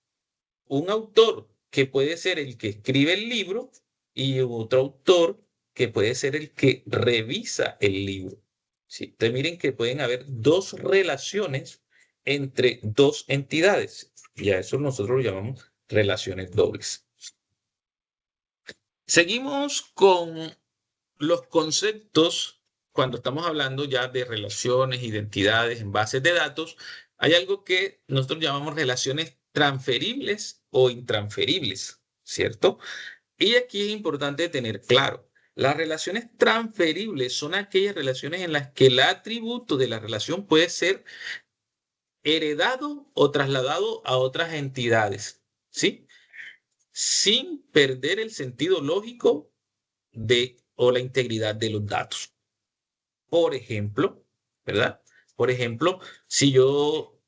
Un autor que puede ser el que escribe el libro y otro autor que puede ser el que revisa el libro. ¿Sí? Entonces miren que pueden haber dos relaciones entre dos entidades y a eso nosotros lo llamamos relaciones dobles. Seguimos con los conceptos cuando estamos hablando ya de relaciones, identidades en bases de datos. Hay algo que nosotros llamamos relaciones transferibles o intransferibles, ¿cierto? Y aquí es importante tener claro, las relaciones transferibles son aquellas relaciones en las que el atributo de la relación puede ser heredado o trasladado a otras entidades, ¿sí? Sin perder el sentido lógico o la integridad de los datos. Por ejemplo, ¿verdad? Por ejemplo, si yo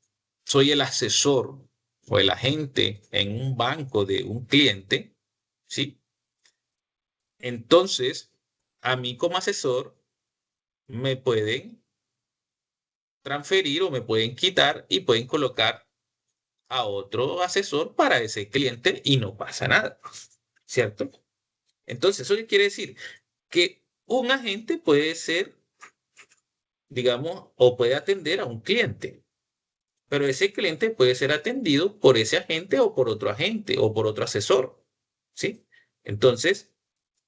soy el asesor o el agente en un banco de un cliente, ¿sí? Entonces, a mí como asesor me pueden transferir o me pueden quitar y pueden colocar a otro asesor para ese cliente y no pasa nada, ¿cierto? Entonces, ¿eso qué quiere decir? Que un agente puede ser, digamos, o puede atender a un cliente, pero ese cliente puede ser atendido por ese agente o por otro agente o por otro asesor, ¿sí? Entonces,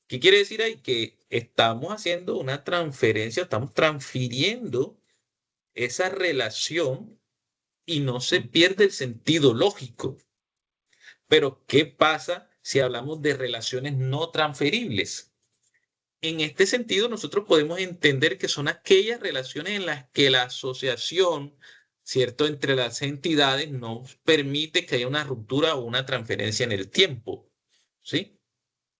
¿qué quiere decir ahí? Que estamos haciendo una transferencia, estamos transfiriendo esa relación y no se pierde el sentido lógico. Pero, ¿qué pasa si hablamos de relaciones no transferibles? En este sentido, nosotros podemos entender que son aquellas relaciones en las que la asociación, ¿cierto?, entre las entidades nos permite que haya una ruptura o una transferencia en el tiempo, ¿sí?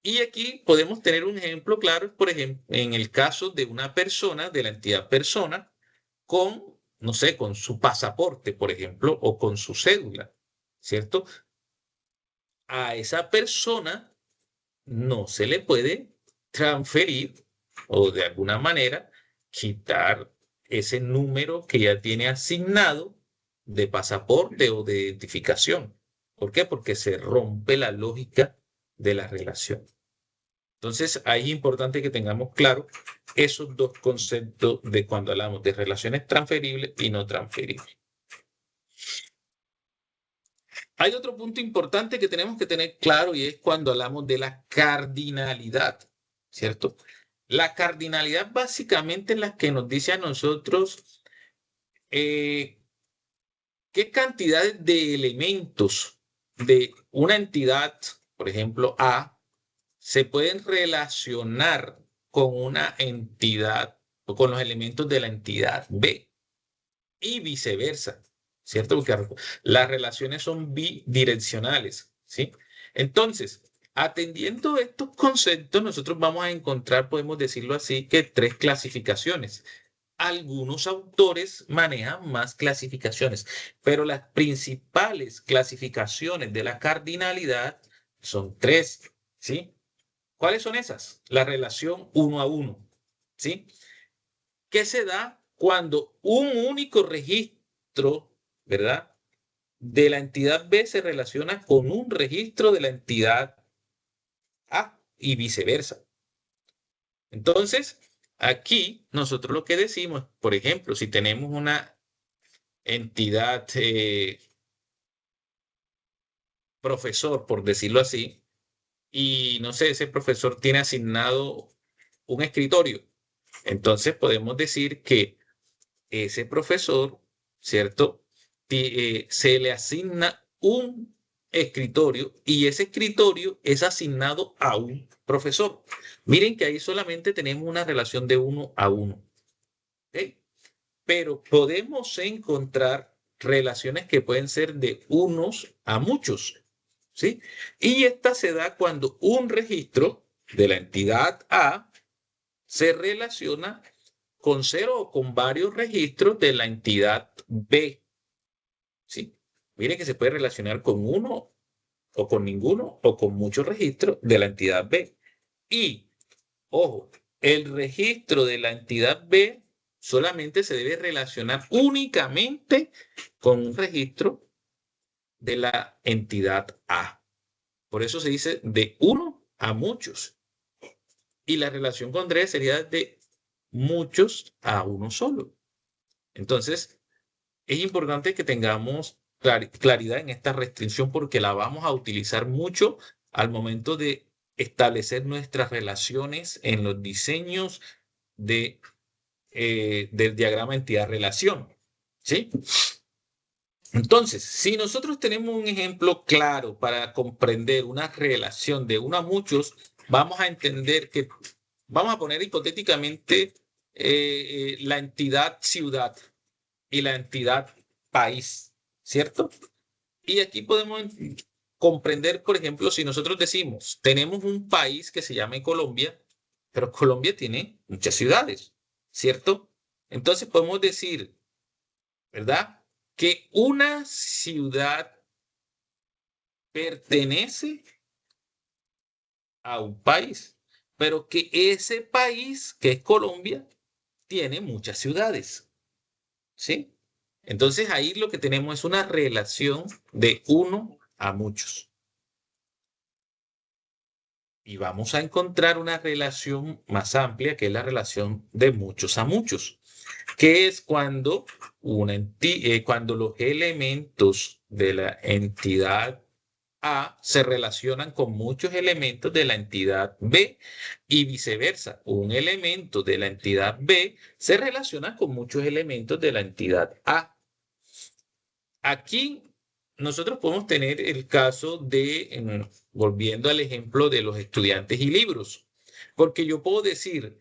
Y aquí podemos tener un ejemplo claro, por ejemplo, en el caso de una persona, de la entidad persona, con, no sé, con su pasaporte, por ejemplo, o con su cédula, ¿cierto? A esa persona no se le puede transferir o de alguna manera quitar ese número que ya tiene asignado de pasaporte o de identificación. ¿Por qué? Porque se rompe la lógica de la relación. Entonces, ahí es importante que tengamos claro esos dos conceptos de cuando hablamos de relaciones transferibles y no transferibles. Hay otro punto importante que tenemos que tener claro y es cuando hablamos de la cardinalidad, ¿cierto? La cardinalidad básicamente es la que nos dice a nosotros qué cantidades de elementos de una entidad, por ejemplo, A, se pueden relacionar con una entidad o con los elementos de la entidad B y viceversa, ¿cierto? Porque las relaciones son bidireccionales, ¿sí? Entonces, atendiendo estos conceptos, nosotros vamos a encontrar, podemos decirlo así, que tres clasificaciones. Algunos autores manejan más clasificaciones, pero las principales clasificaciones de la cardinalidad son tres, ¿sí? ¿Cuáles son esas? La relación uno a uno, ¿sí? ¿Qué se da cuando un único registro, ¿verdad?, de la entidad B se relaciona con un registro de la entidad A y viceversa? Entonces, aquí nosotros lo que decimos, por ejemplo, si tenemos una entidad profesor, por decirlo así, y no sé, ese profesor tiene asignado un escritorio, Entonces podemos decir que ese profesor, ¿cierto? Se le asigna un escritorio y ese escritorio es asignado a un profesor. Miren que ahí solamente tenemos una relación de 1 a 1. ¿Ok? Pero podemos encontrar relaciones que pueden ser de unos a muchos, ¿sí? Y esta se da cuando un registro de la entidad A se relaciona con 0 o con varios registros de la entidad B, ¿sí? Miren que se puede relacionar con uno o con ninguno o con muchos registros de la entidad B. Y, ojo, el registro de la entidad B solamente se debe relacionar únicamente con un registro de la entidad A. Por eso se dice de 1 a muchos. Y la relación con 3 sería de muchos a uno solo. Entonces, es importante que tengamos claridad en esta restricción porque la vamos a utilizar mucho al momento de establecer nuestras relaciones en los diseños del diagrama entidad-relación. ¿Sí? Entonces, si nosotros tenemos un ejemplo claro para comprender una relación de 1 a muchos, vamos a entender que, vamos a poner hipotéticamente la entidad ciudad y la entidad país, ¿cierto? Y aquí podemos comprender, por ejemplo, si nosotros decimos, tenemos un país que se llama Colombia, pero Colombia tiene muchas ciudades, ¿cierto? Entonces podemos decir, ¿verdad? Que una ciudad pertenece a un país, pero que ese país, que es Colombia, tiene muchas ciudades, ¿sí? Entonces ahí lo que tenemos es una relación de 1 a muchos. Y vamos a encontrar una relación más amplia, que es la relación de muchos a muchos, que es cuando, cuando los elementos de la entidad A se relacionan con muchos elementos de la entidad B y viceversa. Un elemento de la entidad B se relaciona con muchos elementos de la entidad A. Aquí nosotros podemos tener el caso de, volviendo al ejemplo de los estudiantes y libros, porque yo puedo decir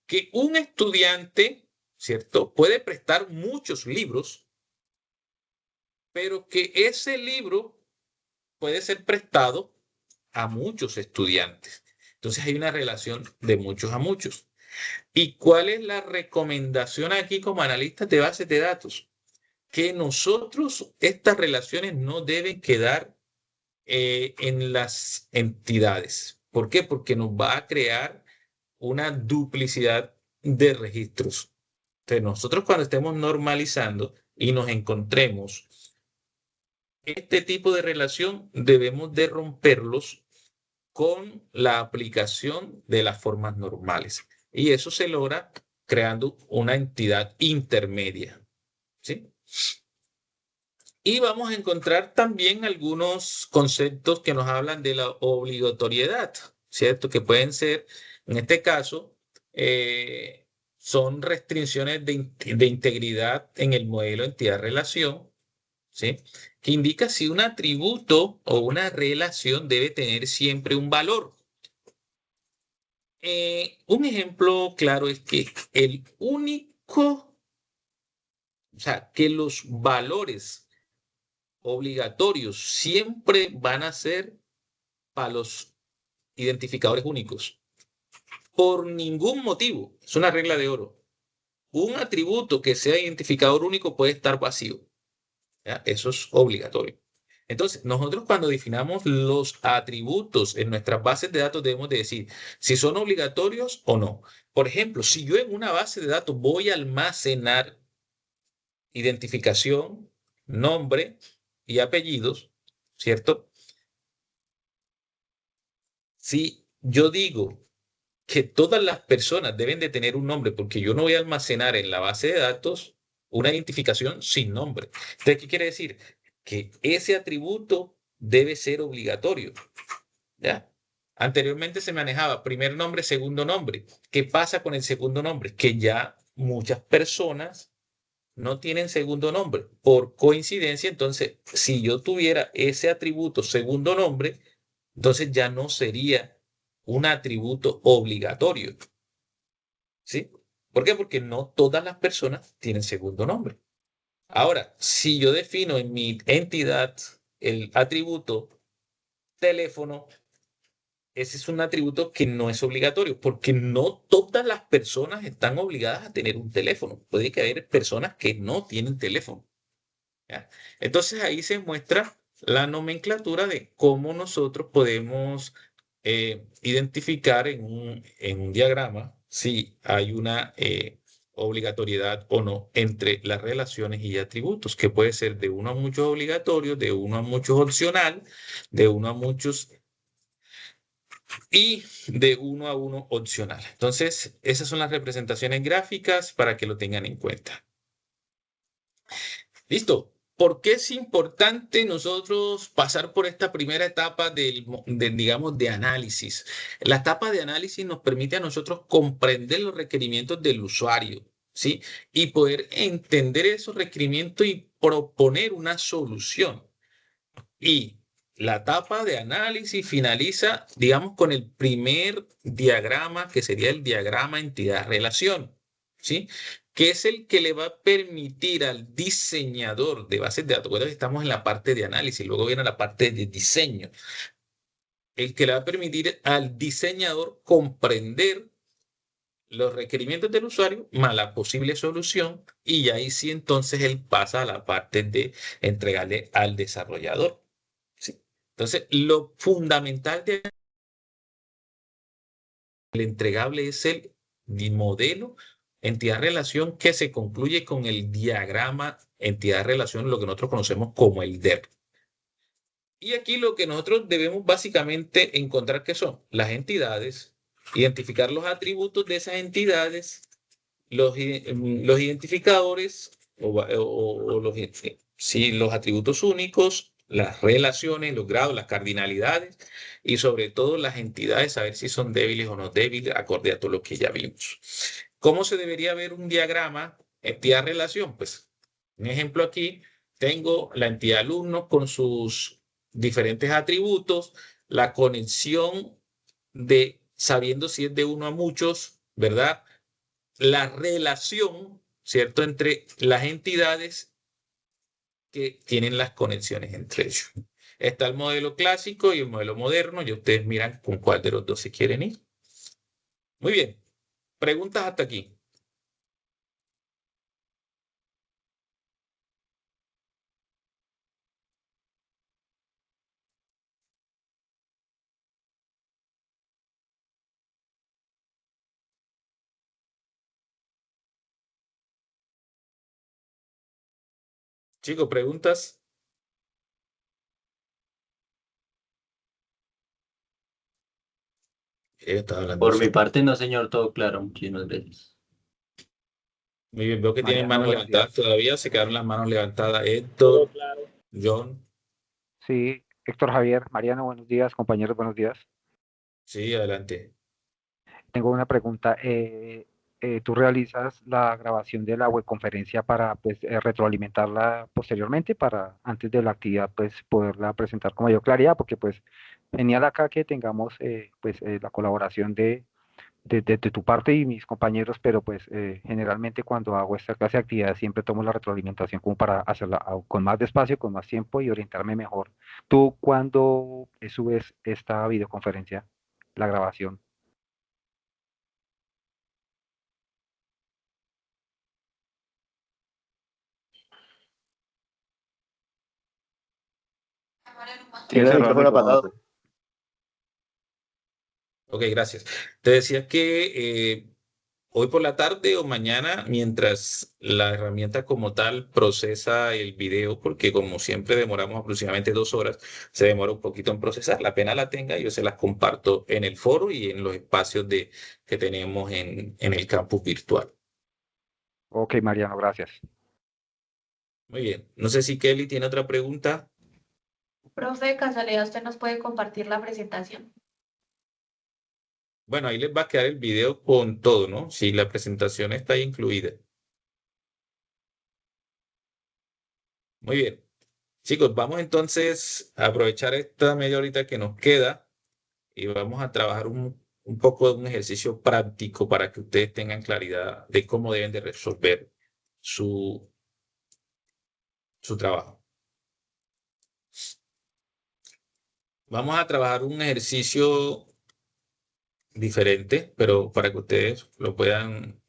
que un estudiante, ¿cierto?, puede prestar muchos libros, pero que ese libro puede ser prestado a muchos estudiantes. Entonces hay una relación de muchos a muchos. ¿Y cuál es la recomendación aquí como analistas de bases de datos? Que nosotros, estas relaciones no deben quedar en las entidades. ¿Por qué? Porque nos va a crear una duplicidad de registros. Entonces, nosotros cuando estemos normalizando y nos encontremos este tipo de relación, debemos de romperlos con la aplicación de las formas normales. Y eso se logra creando una entidad intermedia, ¿sí? Y vamos a encontrar también algunos conceptos que nos hablan de la obligatoriedad, ¿cierto? Que pueden ser, en este caso, son restricciones de integridad en el modelo entidad-relación, ¿sí? Que indica si un atributo o una relación debe tener siempre un valor. Un ejemplo claro es que el único, o sea, que los valores obligatorios siempre van a ser para los identificadores únicos. Por ningún motivo. Es una regla de oro. Un atributo que sea identificador único puede estar vacío. ¿Ya? Eso es obligatorio. Entonces, nosotros cuando definamos los atributos en nuestras bases de datos debemos de decir si son obligatorios o no. Por ejemplo, si yo en una base de datos voy a almacenar identificación, nombre y apellidos, ¿cierto? Si yo digo que todas las personas deben de tener un nombre porque yo no voy a almacenar en la base de datos una identificación sin nombre. Entonces, ¿qué quiere decir? Que ese atributo debe ser obligatorio, ¿ya? Anteriormente se manejaba primer nombre, segundo nombre. ¿Qué pasa con el segundo nombre? Que ya muchas personas no tienen segundo nombre. Por coincidencia, entonces, si yo tuviera ese atributo segundo nombre, entonces ya no sería un atributo obligatorio. ¿Sí? ¿Por qué? Porque no todas las personas tienen segundo nombre. Ahora, si yo defino en mi entidad el atributo teléfono, ese es un atributo que no es obligatorio, porque no todas las personas están obligadas a tener un teléfono. Puede que haya personas que no tienen teléfono. ¿Ya? Entonces ahí se muestra la nomenclatura de cómo nosotros podemos identificar en un diagrama si hay una obligatoriedad o no entre las relaciones y atributos, que puede ser de uno a muchos obligatorios, de uno a muchos opcional, de uno a muchos y de uno a uno opcional. Entonces, esas son las representaciones gráficas para que lo tengan en cuenta. Listo. ¿Por qué es importante nosotros pasar por esta primera etapa digamos, de análisis? La etapa de análisis nos permite a nosotros comprender los requerimientos del usuario, ¿sí? Y poder entender esos requerimientos y proponer una solución. Y la etapa de análisis finaliza, digamos, con el primer diagrama, que sería el diagrama entidad-relación, ¿sí? Que es el que le va a permitir al diseñador de bases de datos, recuerda que estamos en la parte de análisis, luego viene la parte de diseño, el que le va a permitir al diseñador comprender los requerimientos del usuario más la posible solución, y ahí sí entonces él pasa a la parte de entregarle al desarrollador. ¿Sí? Entonces, lo fundamental del entregable es el modelo entidad-relación que se concluye con el diagrama entidad-relación, lo que nosotros conocemos como el DER. Y aquí lo que nosotros debemos básicamente encontrar que son las entidades, identificar los atributos de esas entidades, los identificadores o los atributos únicos, las relaciones, los grados, las cardinalidades y sobre todo las entidades, saber si son débiles o no débiles, acorde a todo lo que ya vimos. ¿Cómo se debería ver un diagrama entidad-relación? Pues un ejemplo aquí, tengo la entidad alumno con sus diferentes atributos, la conexión de sabiendo si es de uno a muchos, ¿verdad? La relación, ¿cierto?, entre las entidades que tienen las conexiones entre ellos. Está el modelo clásico y el modelo moderno, y ustedes miran con cuál de los dos se quieren ir. Muy bien. ¿Preguntas hasta aquí? Chicos, ¿preguntas? Estaba hablando Por mi solo. parte, no, señor, todo claro. Muchísimas gracias. Muy bien, veo que tienen Mariano, manos buenos levantadas días. todavía, se quedaron las manos levantadas. Todo Héctor, claro. John, Sí, Héctor Javier, Mariano, buenos días, compañeros, buenos días. sí, adelante. Tengo una pregunta. ¿Tú realizas la grabación de la webconferencia para pues, retroalimentarla posteriormente para antes de la actividad pues poderla presentar con mayor claridad? Porque pues genial acá que tengamos la colaboración de tu parte y mis compañeros, pero pues generalmente cuando hago esta clase de actividades siempre tomo la retroalimentación como para hacerla con más despacio, con más tiempo y orientarme mejor. ¿Tú cuándo subes esta videoconferencia, la grabación? Tiene el Cerrar el micrófono apagado. micrófono. Ok, gracias. Te decía que hoy por la tarde o mañana, mientras la herramienta como tal procesa el video, porque como siempre demoramos aproximadamente 2 horas, se demora un poquito en procesar. La pena la tenga, yo se las comparto en el foro y en los espacios que tenemos en el campus virtual. Ok, Mariano, gracias. Muy bien. No sé si Kelly tiene otra pregunta. Profe, de casualidad, ¿usted nos puede compartir la presentación? Bueno, ahí les va a quedar el video con todo, ¿no? Si la presentación está ahí incluida. Muy bien. Chicos, vamos entonces a aprovechar esta media horita que nos queda y vamos a trabajar un poco de un ejercicio práctico para que ustedes tengan claridad de cómo deben de resolver su, su trabajo. Vamos a trabajar un ejercicio diferente, pero para que ustedes lo puedan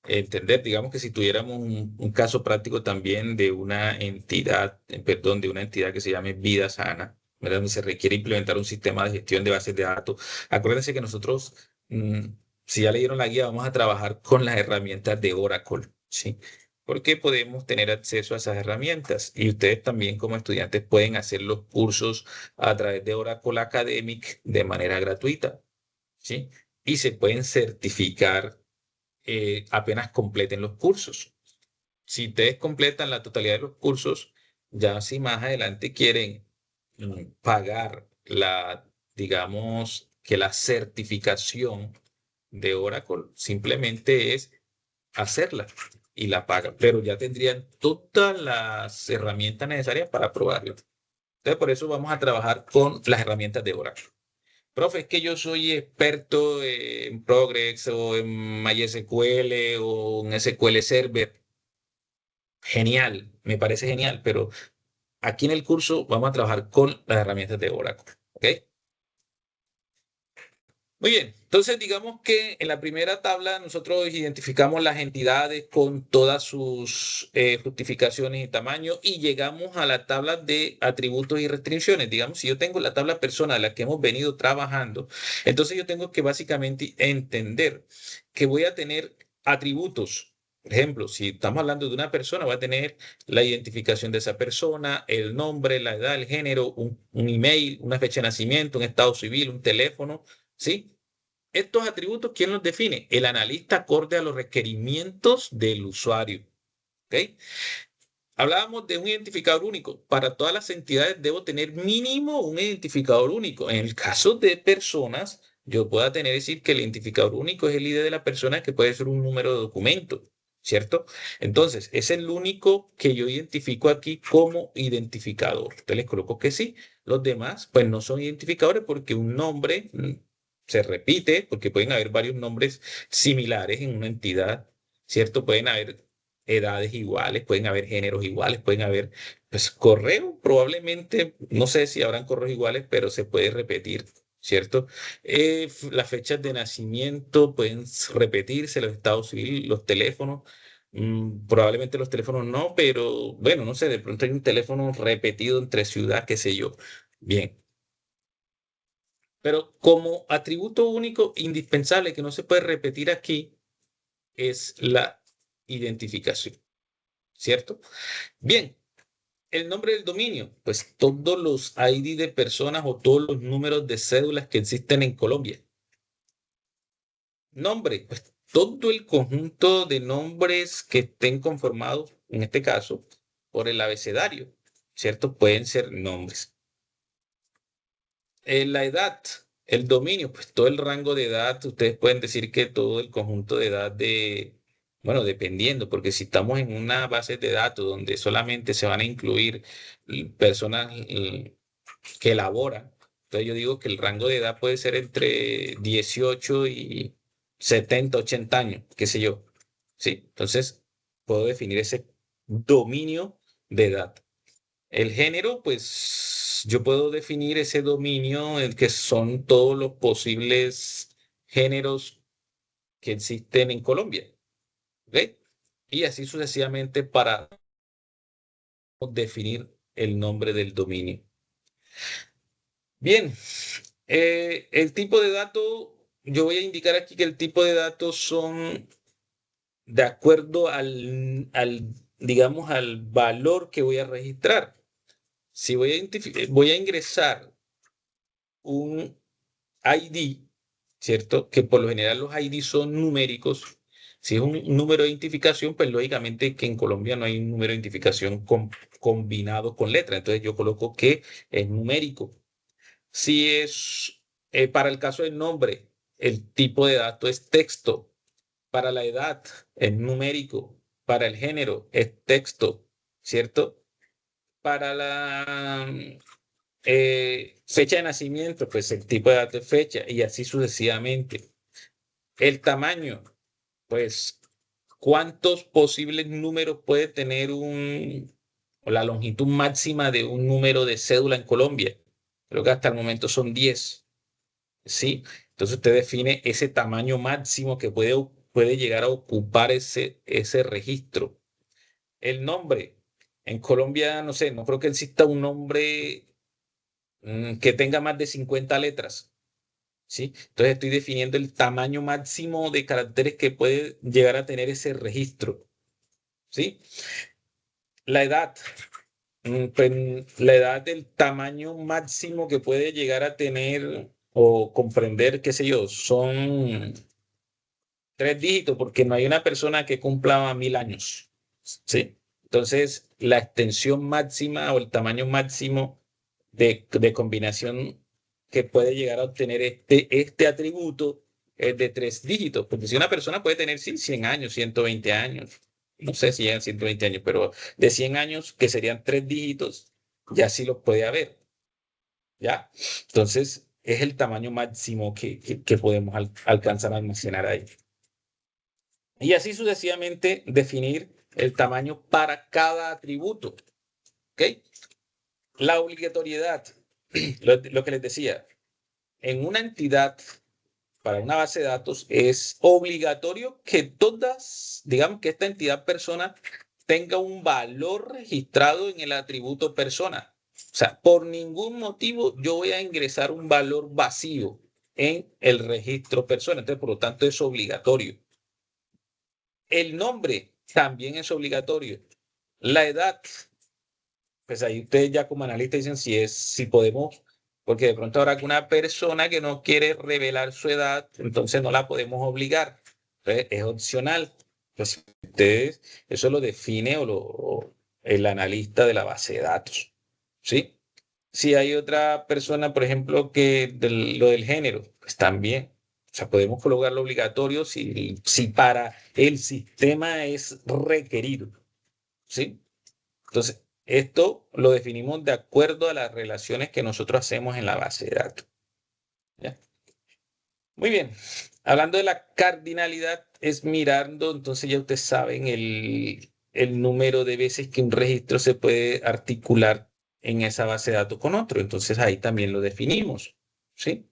entender. Digamos que si tuviéramos un caso práctico también de una entidad, perdón, de una entidad que se llame Vida Sana, ¿verdad? Donde se requiere implementar un sistema de gestión de bases de datos. Acuérdense que nosotros, si ya leyeron la guía, vamos a trabajar con las herramientas de Oracle, ¿sí? Porque podemos tener acceso a esas herramientas y ustedes también como estudiantes pueden hacer los cursos a través de Oracle Academic de manera gratuita, ¿sí? Y se pueden certificar apenas completen los cursos. Si ustedes completan la totalidad de los cursos, ya si más adelante quieren pagar digamos que la certificación de Oracle, simplemente es hacerla y la pagan, pero ya tendrían todas las herramientas necesarias para probarlo. Entonces, por eso vamos a trabajar con las herramientas de Oracle. Profe, es que yo soy experto en Progress o en MySQL o en SQL Server. Genial, me parece genial, pero aquí en el curso vamos a trabajar con las herramientas de Oracle. ¿Ok? Muy bien, entonces digamos que en la primera tabla nosotros identificamos las entidades con todas sus justificaciones y tamaño y llegamos a la tabla de atributos y restricciones. Digamos, si yo tengo la tabla persona de la que hemos venido trabajando, entonces yo tengo que básicamente entender que voy a tener atributos. Por ejemplo, si estamos hablando de una persona, va a tener la identificación de esa persona, el nombre, la edad, el género, un email, una fecha de nacimiento, un estado civil, un teléfono, ¿sí? Estos atributos, ¿quién los define? El analista acorde a los requerimientos del usuario. ¿Ok? Hablábamos de un identificador único. Para todas las entidades debo tener mínimo un identificador único. En el caso de personas, yo puedo decir que el identificador único es el ID de la persona, que puede ser un número de documento, ¿cierto? Entonces, es el único que yo identifico aquí como identificador. Entonces les coloco que sí. Los demás, pues no son identificadores porque un nombre se repite, porque pueden haber varios nombres similares en una entidad, ¿cierto? Pueden haber edades iguales, pueden haber géneros iguales, pueden haber, pues, correo, probablemente, no sé si habrán correos iguales, pero se puede repetir, ¿cierto? Las fechas de nacimiento pueden repetirse, los estados civiles, los teléfonos. Probablemente los teléfonos no, pero bueno, no sé, de pronto hay un teléfono repetido entre ciudad, qué sé yo. Bien. Pero como atributo único indispensable que no se puede repetir aquí es la identificación, ¿cierto? Bien, el nombre del dominio, pues todos los ID de personas o todos los números de cédulas que existen en Colombia. Nombre, pues todo el conjunto de nombres que estén conformados, en este caso, por el abecedario, ¿cierto? Pueden ser nombres. La edad, el dominio, pues todo el rango de edad, ustedes pueden decir que todo el conjunto de edad bueno, dependiendo, porque si estamos en una base de datos donde solamente se van a incluir personas que elaboran, entonces yo digo que el rango de edad puede ser entre 18 y 70, 80 años, qué sé yo, ¿sí? Entonces puedo definir ese dominio de edad. El género, pues yo puedo definir ese dominio, el que son todos los posibles géneros que existen en Colombia. ¿Ok? Y así sucesivamente para definir el nombre del dominio. Bien, el tipo de dato, yo voy a indicar aquí que el tipo de datos son de acuerdo digamos, al valor que voy a registrar. Si voy a ingresar un ID, ¿cierto? Que por lo general los ID son numéricos. Si es un número de identificación, pues lógicamente que en Colombia no hay un número de identificación combinado con letra. Entonces yo coloco que es numérico. Si es para el caso del nombre, el tipo de dato es texto. Para la edad es numérico. Para el género es texto, ¿cierto? Para la fecha de nacimiento, pues el tipo de dato es fecha y así sucesivamente. El tamaño, pues, ¿cuántos posibles números puede tener o la longitud máxima de un número de cédula en Colombia? Creo que hasta el momento son 10, ¿sí? Entonces usted define ese tamaño máximo que puede llegar a ocupar ese registro. El nombre. En Colombia, no sé, no creo que exista un nombre que tenga más de 50 letras. ¿Sí? Entonces estoy definiendo el tamaño máximo de caracteres que puede llegar a tener ese registro. ¿Sí? La edad. Pues, la edad del tamaño máximo que puede llegar a tener o comprender, qué sé yo, son 3 dígitos, porque no hay una persona que cumpla 1000 años. ¿Sí? Entonces, la extensión máxima o el tamaño máximo de combinación que puede llegar a obtener este atributo es de 3 dígitos, porque si una persona puede tener sí, 100 años, 120 años, no sé si llegan 120 años, pero de 100 años, que serían 3 dígitos, ya sí lo puede haber. ¿Ya? Entonces, es el tamaño máximo que podemos alcanzar a almacenar ahí. Y así sucesivamente definir el tamaño para cada atributo. ¿Ok? La obligatoriedad, lo que les decía, en una entidad, para una base de datos, es obligatorio que digamos que esta entidad persona tenga un valor registrado en el atributo persona. O sea, por ningún motivo yo voy a ingresar un valor vacío en el registro persona. Entonces, por lo tanto, es obligatorio. El nombre también es obligatorio. La edad, pues ahí ustedes ya como analistas dicen si podemos, porque de pronto habrá alguna persona que no quiere revelar su edad, entonces no la podemos obligar. Entonces, es opcional. Pues ustedes, eso lo define o el analista de la base de datos. ¿Sí? Si hay otra persona, por ejemplo, que lo del género, pues también. O sea, podemos colocarlo obligatorio si para el sistema es requerido. ¿Sí? Entonces, esto lo definimos de acuerdo a las relaciones que nosotros hacemos en la base de datos. ¿Ya? Muy bien. Hablando de la cardinalidad, es mirando, entonces ya ustedes saben el número de veces que un registro se puede articular en esa base de datos con otro. Entonces ahí también lo definimos. ¿Sí?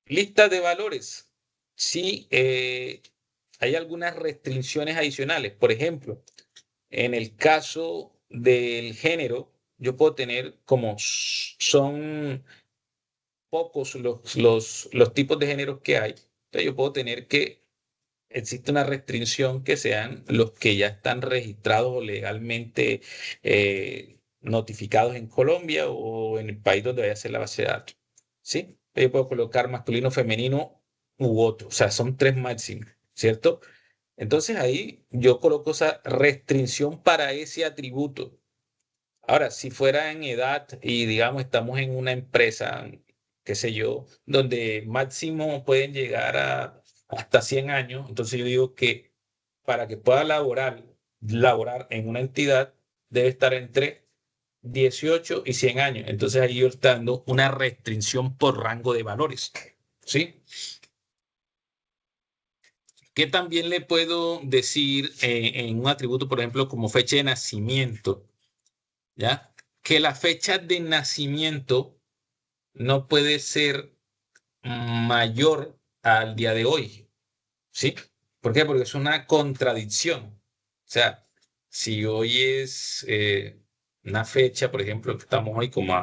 Lista de valores. Sí, hay algunas restricciones adicionales. Por ejemplo, en el caso del género, yo puedo tener, como son pocos los tipos de géneros que hay, entonces yo puedo tener que existe una restricción que sean los que ya están registrados o legalmente notificados en Colombia o en el país donde vaya a ser la base de datos. ¿Sí? Yo puedo colocar masculino, femenino u otro, o sea, son 3 máximos, ¿cierto? Entonces ahí yo coloco esa restricción para ese atributo. Ahora, si fuera en edad y digamos estamos en una empresa, qué sé yo, donde máximo pueden llegar a hasta 100 años, entonces yo digo que para que pueda laborar en una entidad debe estar entre 18 y 100 años. Entonces ahí yo estoy dando una restricción por rango de valores. ¿Sí? ¿Qué también le puedo decir en un atributo, por ejemplo, como fecha de nacimiento? ¿Ya? Que la fecha de nacimiento no puede ser mayor al día de hoy. ¿Sí? ¿Por qué? Porque es una contradicción. O sea, si hoy es una fecha, por ejemplo, que estamos hoy como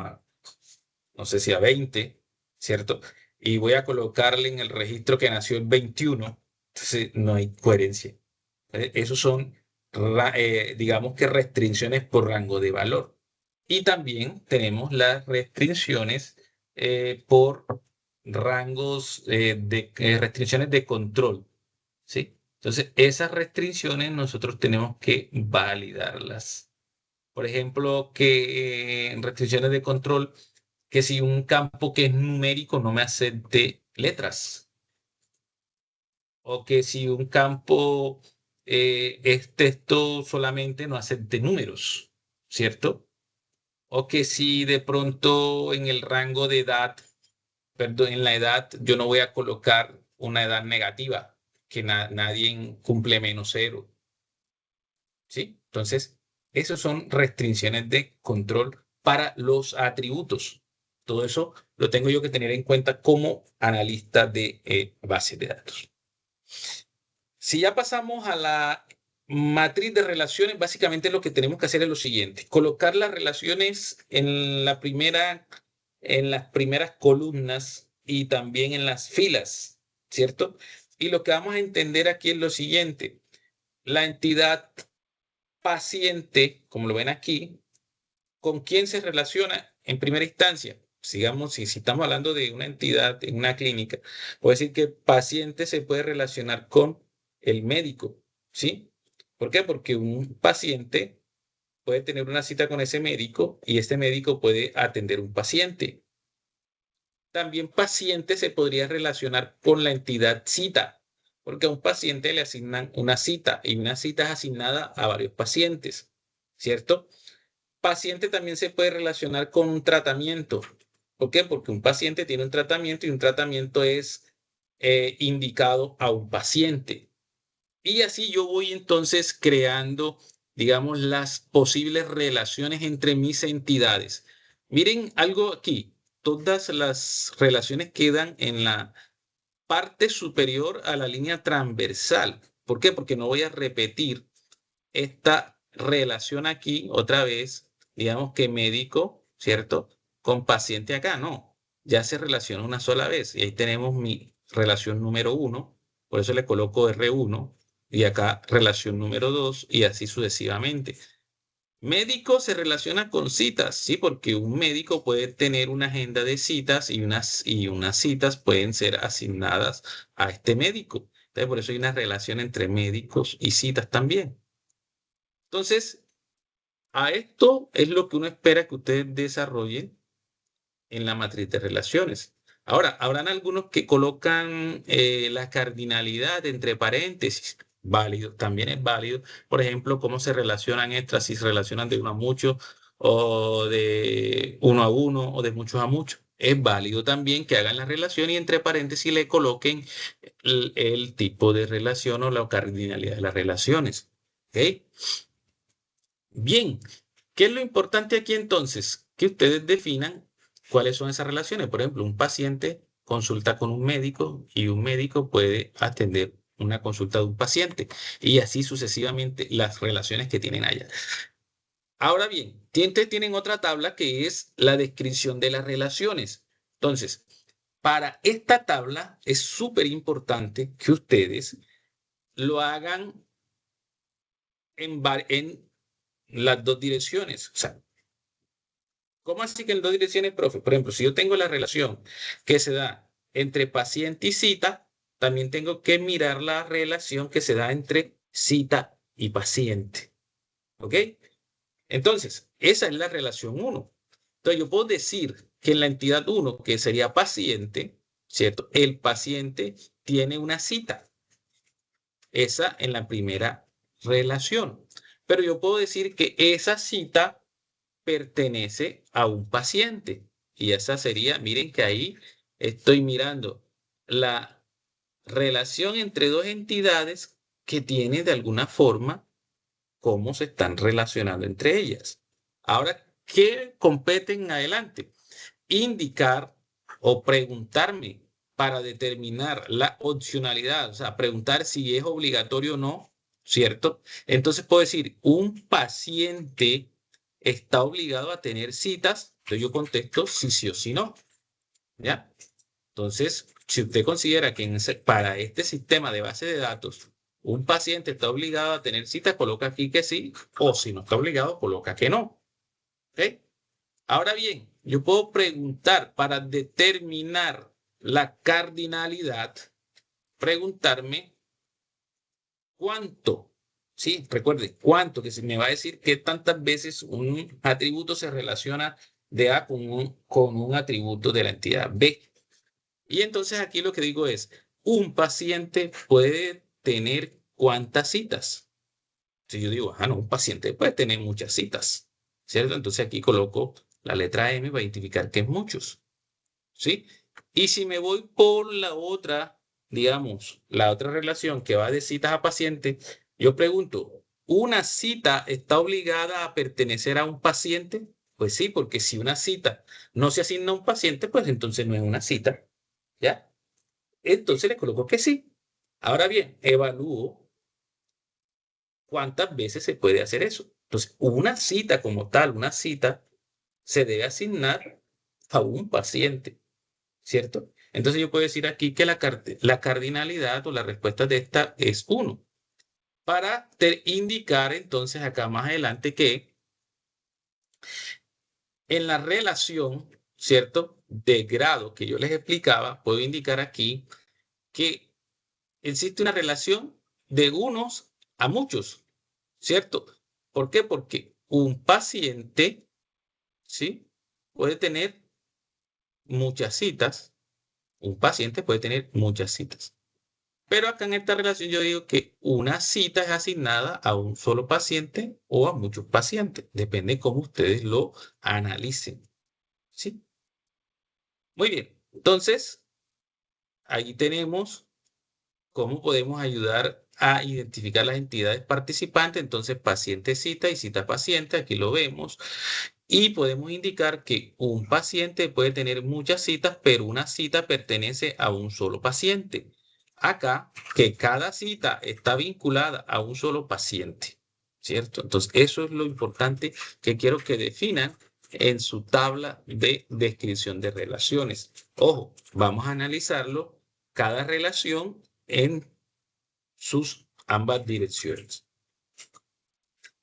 no sé si a 20, ¿cierto? Y voy a colocarle en el registro que nació el 21, entonces no hay coherencia. Esos son, digamos que restricciones por rango de valor. Y también tenemos las restricciones por rangos restricciones de control. ¿Sí? Entonces, esas restricciones nosotros tenemos que validarlas. Por ejemplo, que en restricciones de control, que si un campo que es numérico no me acepte letras. o que si un campo es texto solamente no acepte números, ¿cierto? O que si de pronto en el rango de edad, perdón, en la edad, yo no voy a colocar una edad negativa, que nadie cumple -0, ¿sí? Entonces, esas son restricciones de control para los atributos. Todo eso lo tengo yo que tener en cuenta como analista de bases de datos. Si ya pasamos a la matriz de relaciones, básicamente lo que tenemos que hacer es lo siguiente: colocar las relaciones en las primeras columnas y también en las filas, ¿cierto? Y lo que vamos a entender aquí es lo siguiente: la entidad paciente, como lo ven aquí, ¿con quién se relaciona en primera instancia? Sigamos, si estamos hablando de una entidad en una clínica, puedo decir que paciente se puede relacionar con el médico, ¿sí? ¿Por qué? Porque un paciente puede tener una cita con ese médico y este médico puede atender un paciente. También paciente se podría relacionar con la entidad cita, porque a un paciente le asignan una cita y una cita es asignada a varios pacientes, ¿cierto? Paciente también se puede relacionar con un tratamiento. ¿Por qué? Porque un paciente tiene un tratamiento y un tratamiento es indicado a un paciente. Y así yo voy entonces creando, digamos, las posibles relaciones entre mis entidades. Miren algo aquí. Todas las relaciones quedan en la parte superior a la línea transversal. ¿Por qué? Porque no voy a repetir esta relación aquí otra vez, digamos que médico, ¿cierto? Con paciente acá, no. Ya se relaciona una sola vez y ahí tenemos mi relación número 1, por eso le coloco R1 y acá relación número 2 y así sucesivamente. Médico se relaciona con citas, sí, porque un médico puede tener una agenda de citas y unas citas pueden ser asignadas a este médico. Entonces, por eso hay una relación entre médicos y citas también. Entonces, a esto es lo que uno espera que ustedes desarrollen en la matriz de relaciones. Ahora, habrán algunos que colocan la cardinalidad entre paréntesis. Válido, también es válido. Por ejemplo, cómo se relacionan estas, si se relacionan de uno a mucho, o de uno a uno, o de muchos a muchos. Es válido también que hagan la relación y entre paréntesis le coloquen el tipo de relación o la cardinalidad de las relaciones. ¿Ok? Bien, ¿qué es lo importante aquí entonces? Que ustedes definan cuáles son esas relaciones. Por ejemplo, un paciente consulta con un médico y un médico puede atender una consulta de un paciente y así sucesivamente las relaciones que tienen allá. Ahora bien, tienen otra tabla que es la descripción de las relaciones. Entonces, para esta tabla es súper importante que ustedes lo hagan en las dos direcciones. O sea, ¿cómo así que en dos direcciones, profe? Por ejemplo, si yo tengo la relación que se da entre paciente y cita, también tengo que mirar la relación que se da entre cita y paciente. ¿Ok? Entonces, esa es la relación 1. Entonces, yo puedo decir que en la entidad 1, que sería paciente, ¿cierto? El paciente tiene una cita. Esa en la primera relación. Pero yo puedo decir que esa cita pertenece a un paciente. Y esa sería, miren que ahí estoy mirando la relación entre dos entidades que tienen de alguna forma cómo se están relacionando entre ellas. Ahora, ¿qué competen en adelante? Indicar o preguntarme para determinar la opcionalidad, o sea, preguntar si es obligatorio o no, ¿cierto? Entonces puedo decir, un paciente está obligado a tener citas, entonces yo contesto si sí o si no, ¿ya? Entonces, si usted considera que para este sistema de base de datos, un paciente está obligado a tener citas, coloca aquí que sí, o si no está obligado, coloca que no. ¿Ok? Ahora bien, yo puedo preguntar para determinar la cardinalidad, preguntarme cuánto, ¿sí? Recuerde, cuánto, que se me va a decir qué tantas veces un atributo se relaciona de A con un atributo de la entidad B. Y entonces aquí lo que digo es, un paciente puede tener ¿cuántas citas? Si yo digo, no, un paciente puede tener muchas citas, ¿cierto? Entonces aquí coloco la letra M para identificar que es muchos, ¿sí? Y si me voy por la otra, digamos, la otra relación que va de citas a pacientes, yo pregunto, ¿una cita está obligada a pertenecer a un paciente? Pues sí, porque si una cita no se asigna a un paciente, pues entonces no es una cita, ¿ya? Entonces le coloco que sí. Ahora bien, evalúo cuántas veces se puede hacer eso. Entonces, una cita como tal, una cita, se debe asignar a un paciente, ¿cierto? Entonces yo puedo decir aquí que la cardinalidad o la respuesta de esta es 1. Para indicar entonces acá más adelante que en la relación, ¿cierto? De grado que yo les explicaba, puedo indicar aquí que existe una relación de unos a muchos, ¿cierto? ¿Por qué? Porque un paciente, ¿sí? Puede tener muchas citas. Un paciente puede tener muchas citas. Pero acá en esta relación yo digo que una cita es asignada a un solo paciente o a muchos pacientes. Depende de cómo ustedes lo analicen. ¿Sí? Muy bien. Entonces, ahí tenemos cómo podemos ayudar a identificar las entidades participantes. Entonces, paciente cita y cita paciente, aquí lo vemos. Y podemos indicar que un paciente puede tener muchas citas, pero una cita pertenece a un solo paciente. Acá, que cada cita está vinculada a un solo paciente, ¿cierto? Entonces, eso es lo importante que quiero que definan en su tabla de descripción de relaciones. Ojo, vamos a analizarlo cada relación en sus ambas direcciones.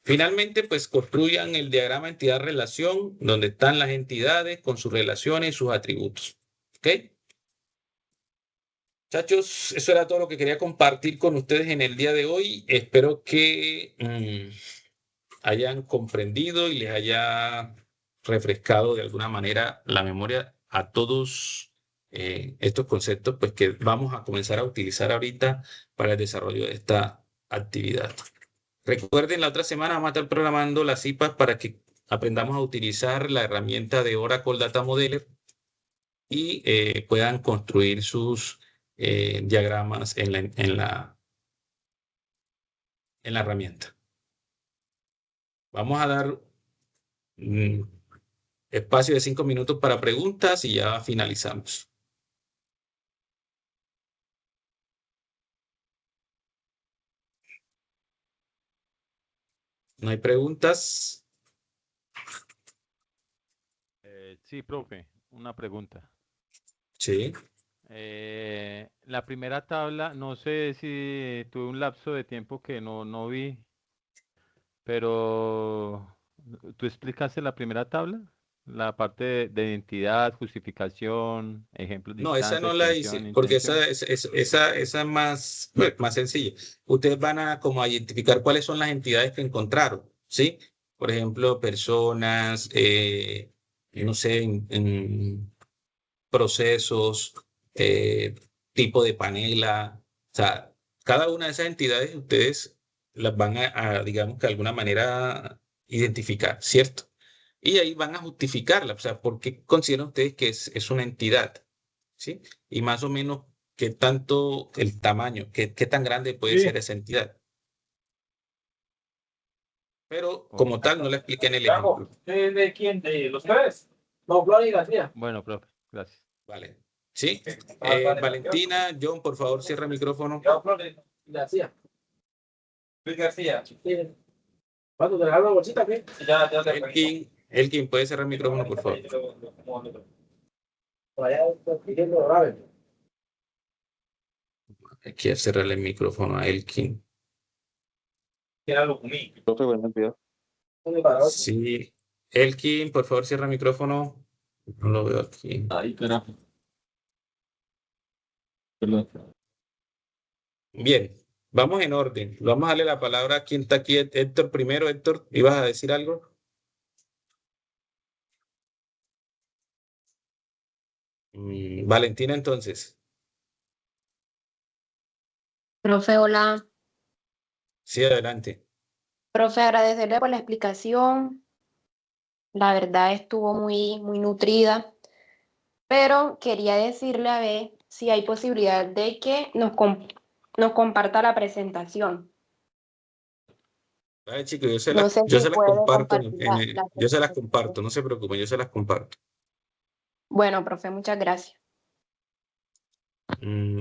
Finalmente, pues construyan el diagrama entidad-relación, donde están las entidades con sus relaciones y sus atributos. ¿Ok? Muchachos, eso era todo lo que quería compartir con ustedes en el día de hoy. Espero que hayan comprendido y les haya refrescado de alguna manera la memoria a todos estos conceptos, pues que vamos a comenzar a utilizar ahorita para el desarrollo de esta actividad. Recuerden, la otra semana vamos a estar programando las IPAs para que aprendamos a utilizar la herramienta de Oracle Data Modeler y puedan construir sus diagramas en la herramienta. Vamos a dar espacio de 5 minutos para preguntas y ya finalizamos. ¿No hay preguntas? Sí, profe, una pregunta. Sí. La primera tabla, no sé si tuve un lapso de tiempo que no vi, pero ¿tú explicaste la primera tabla? La parte de identidad, justificación, ejemplos de No, esa instancia, no la extensión, hice, porque intención. esa es más, pues, más sencilla. Ustedes van a como a identificar cuáles son las entidades que encontraron, ¿sí? Por ejemplo, personas, no sé, en procesos, tipo de panela. O sea, cada una de esas entidades ustedes las van digamos que de alguna manera identificar, ¿cierto? Y ahí van a justificarla, o sea, ¿por qué consideran ustedes que es una entidad? ¿Sí? Y más o menos, ¿qué tanto el tamaño, qué tan grande puede ser esa entidad? Pero como tal, no le expliqué en el ejemplo. ¿De quién? ¿De los tres? No, Flori García. Bueno, profe, gracias. Vale. ¿Sí? Vale, Valentina, John, por favor, cierra el micrófono. Yo, Flori García. Luis García. ¿Cuándo te regalo una bolsita? ¿Qué? Ya te Elkin, ¿puede cerrar el micrófono, por favor? Por allá estoy pidiendo grave. Hay que cerrarle el micrófono a Elkin. Era lo comí. Profe, buenos días. Sí. Elkin, por favor, cierra el micrófono. No lo veo aquí. Ay, carajo. Perdón. Bien, vamos en orden. Vamos a darle la palabra a quien está aquí. Héctor primero. Héctor, ¿ibas a decir algo? Valentina, entonces. Profe, hola. Sí, adelante. Profe, agradecerle por la explicación. La verdad estuvo muy nutrida, pero quería decirle a ver si hay posibilidad de que nos comparta la presentación. Vale, chicos, No sé yo si se las puede comparto, compartir la yo se las presentación. comparto, no se preocupen, yo se las comparto. Bueno, profe, muchas gracias.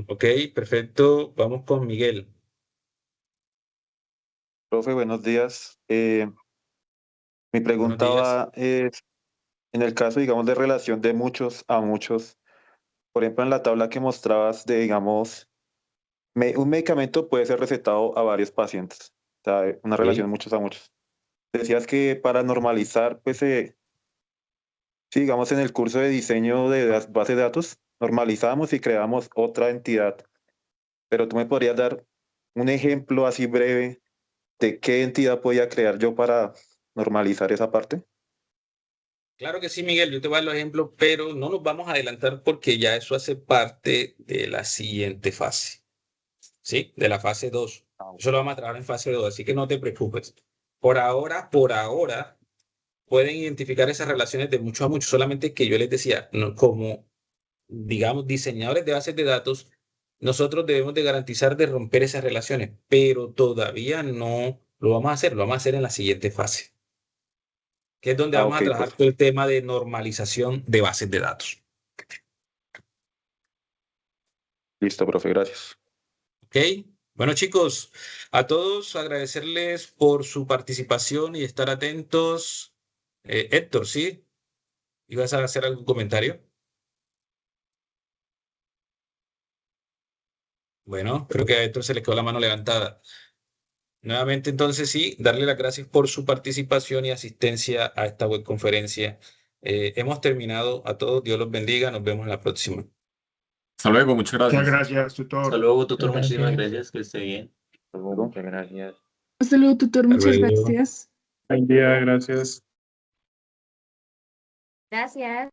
Ok, perfecto. Vamos con Miguel. Profe, buenos días. Mi Buenos pregunta días. va, en el caso, digamos, de relación de muchos a muchos, por ejemplo, en la tabla que mostrabas de, digamos, un medicamento puede ser recetado a varios pacientes, o sea, una relación Sí. de muchos a muchos. Decías que para normalizar, pues, sí, digamos, en el curso de diseño de las bases de datos, normalizamos y creamos otra entidad, pero tú me podrías dar un ejemplo así breve de qué entidad podía crear yo para normalizar esa parte. Claro que sí, Miguel, yo te voy a dar los ejemplos, pero no nos vamos a adelantar porque ya eso hace parte de la siguiente fase, ¿sí? De la fase 2. Eso lo vamos a trabajar en fase 2, así que no te preocupes. Por ahora, pueden identificar esas relaciones de mucho a mucho, solamente que yo les decía, como, digamos, diseñadores de bases de datos, nosotros debemos de garantizar de romper esas relaciones, pero todavía no lo vamos a hacer, lo vamos a hacer en la siguiente fase, que es donde Ah, vamos ok, a trabajar profe. todo el tema de normalización de bases de datos. Listo, profe, gracias. ¿Ok? Bueno, chicos, a todos agradecerles por su participación y estar atentos. Héctor, ¿sí? ¿Ibas a hacer algún comentario? Bueno, creo que a Héctor se le quedó la mano levantada. Nuevamente, entonces, sí, darle las gracias por su participación y asistencia a esta webconferencia. Hemos terminado. A todos, Dios los bendiga. Nos vemos en la próxima. Hasta luego, muchas Muchas gracias. gracias, Hasta tutor. luego, tutor. Muchas Muchísimas gracias. gracias. Que esté bien. Luego. Gracias. Hasta luego, tutor. Hasta Muchas luego. gracias. Buen día, gracias. Gracias.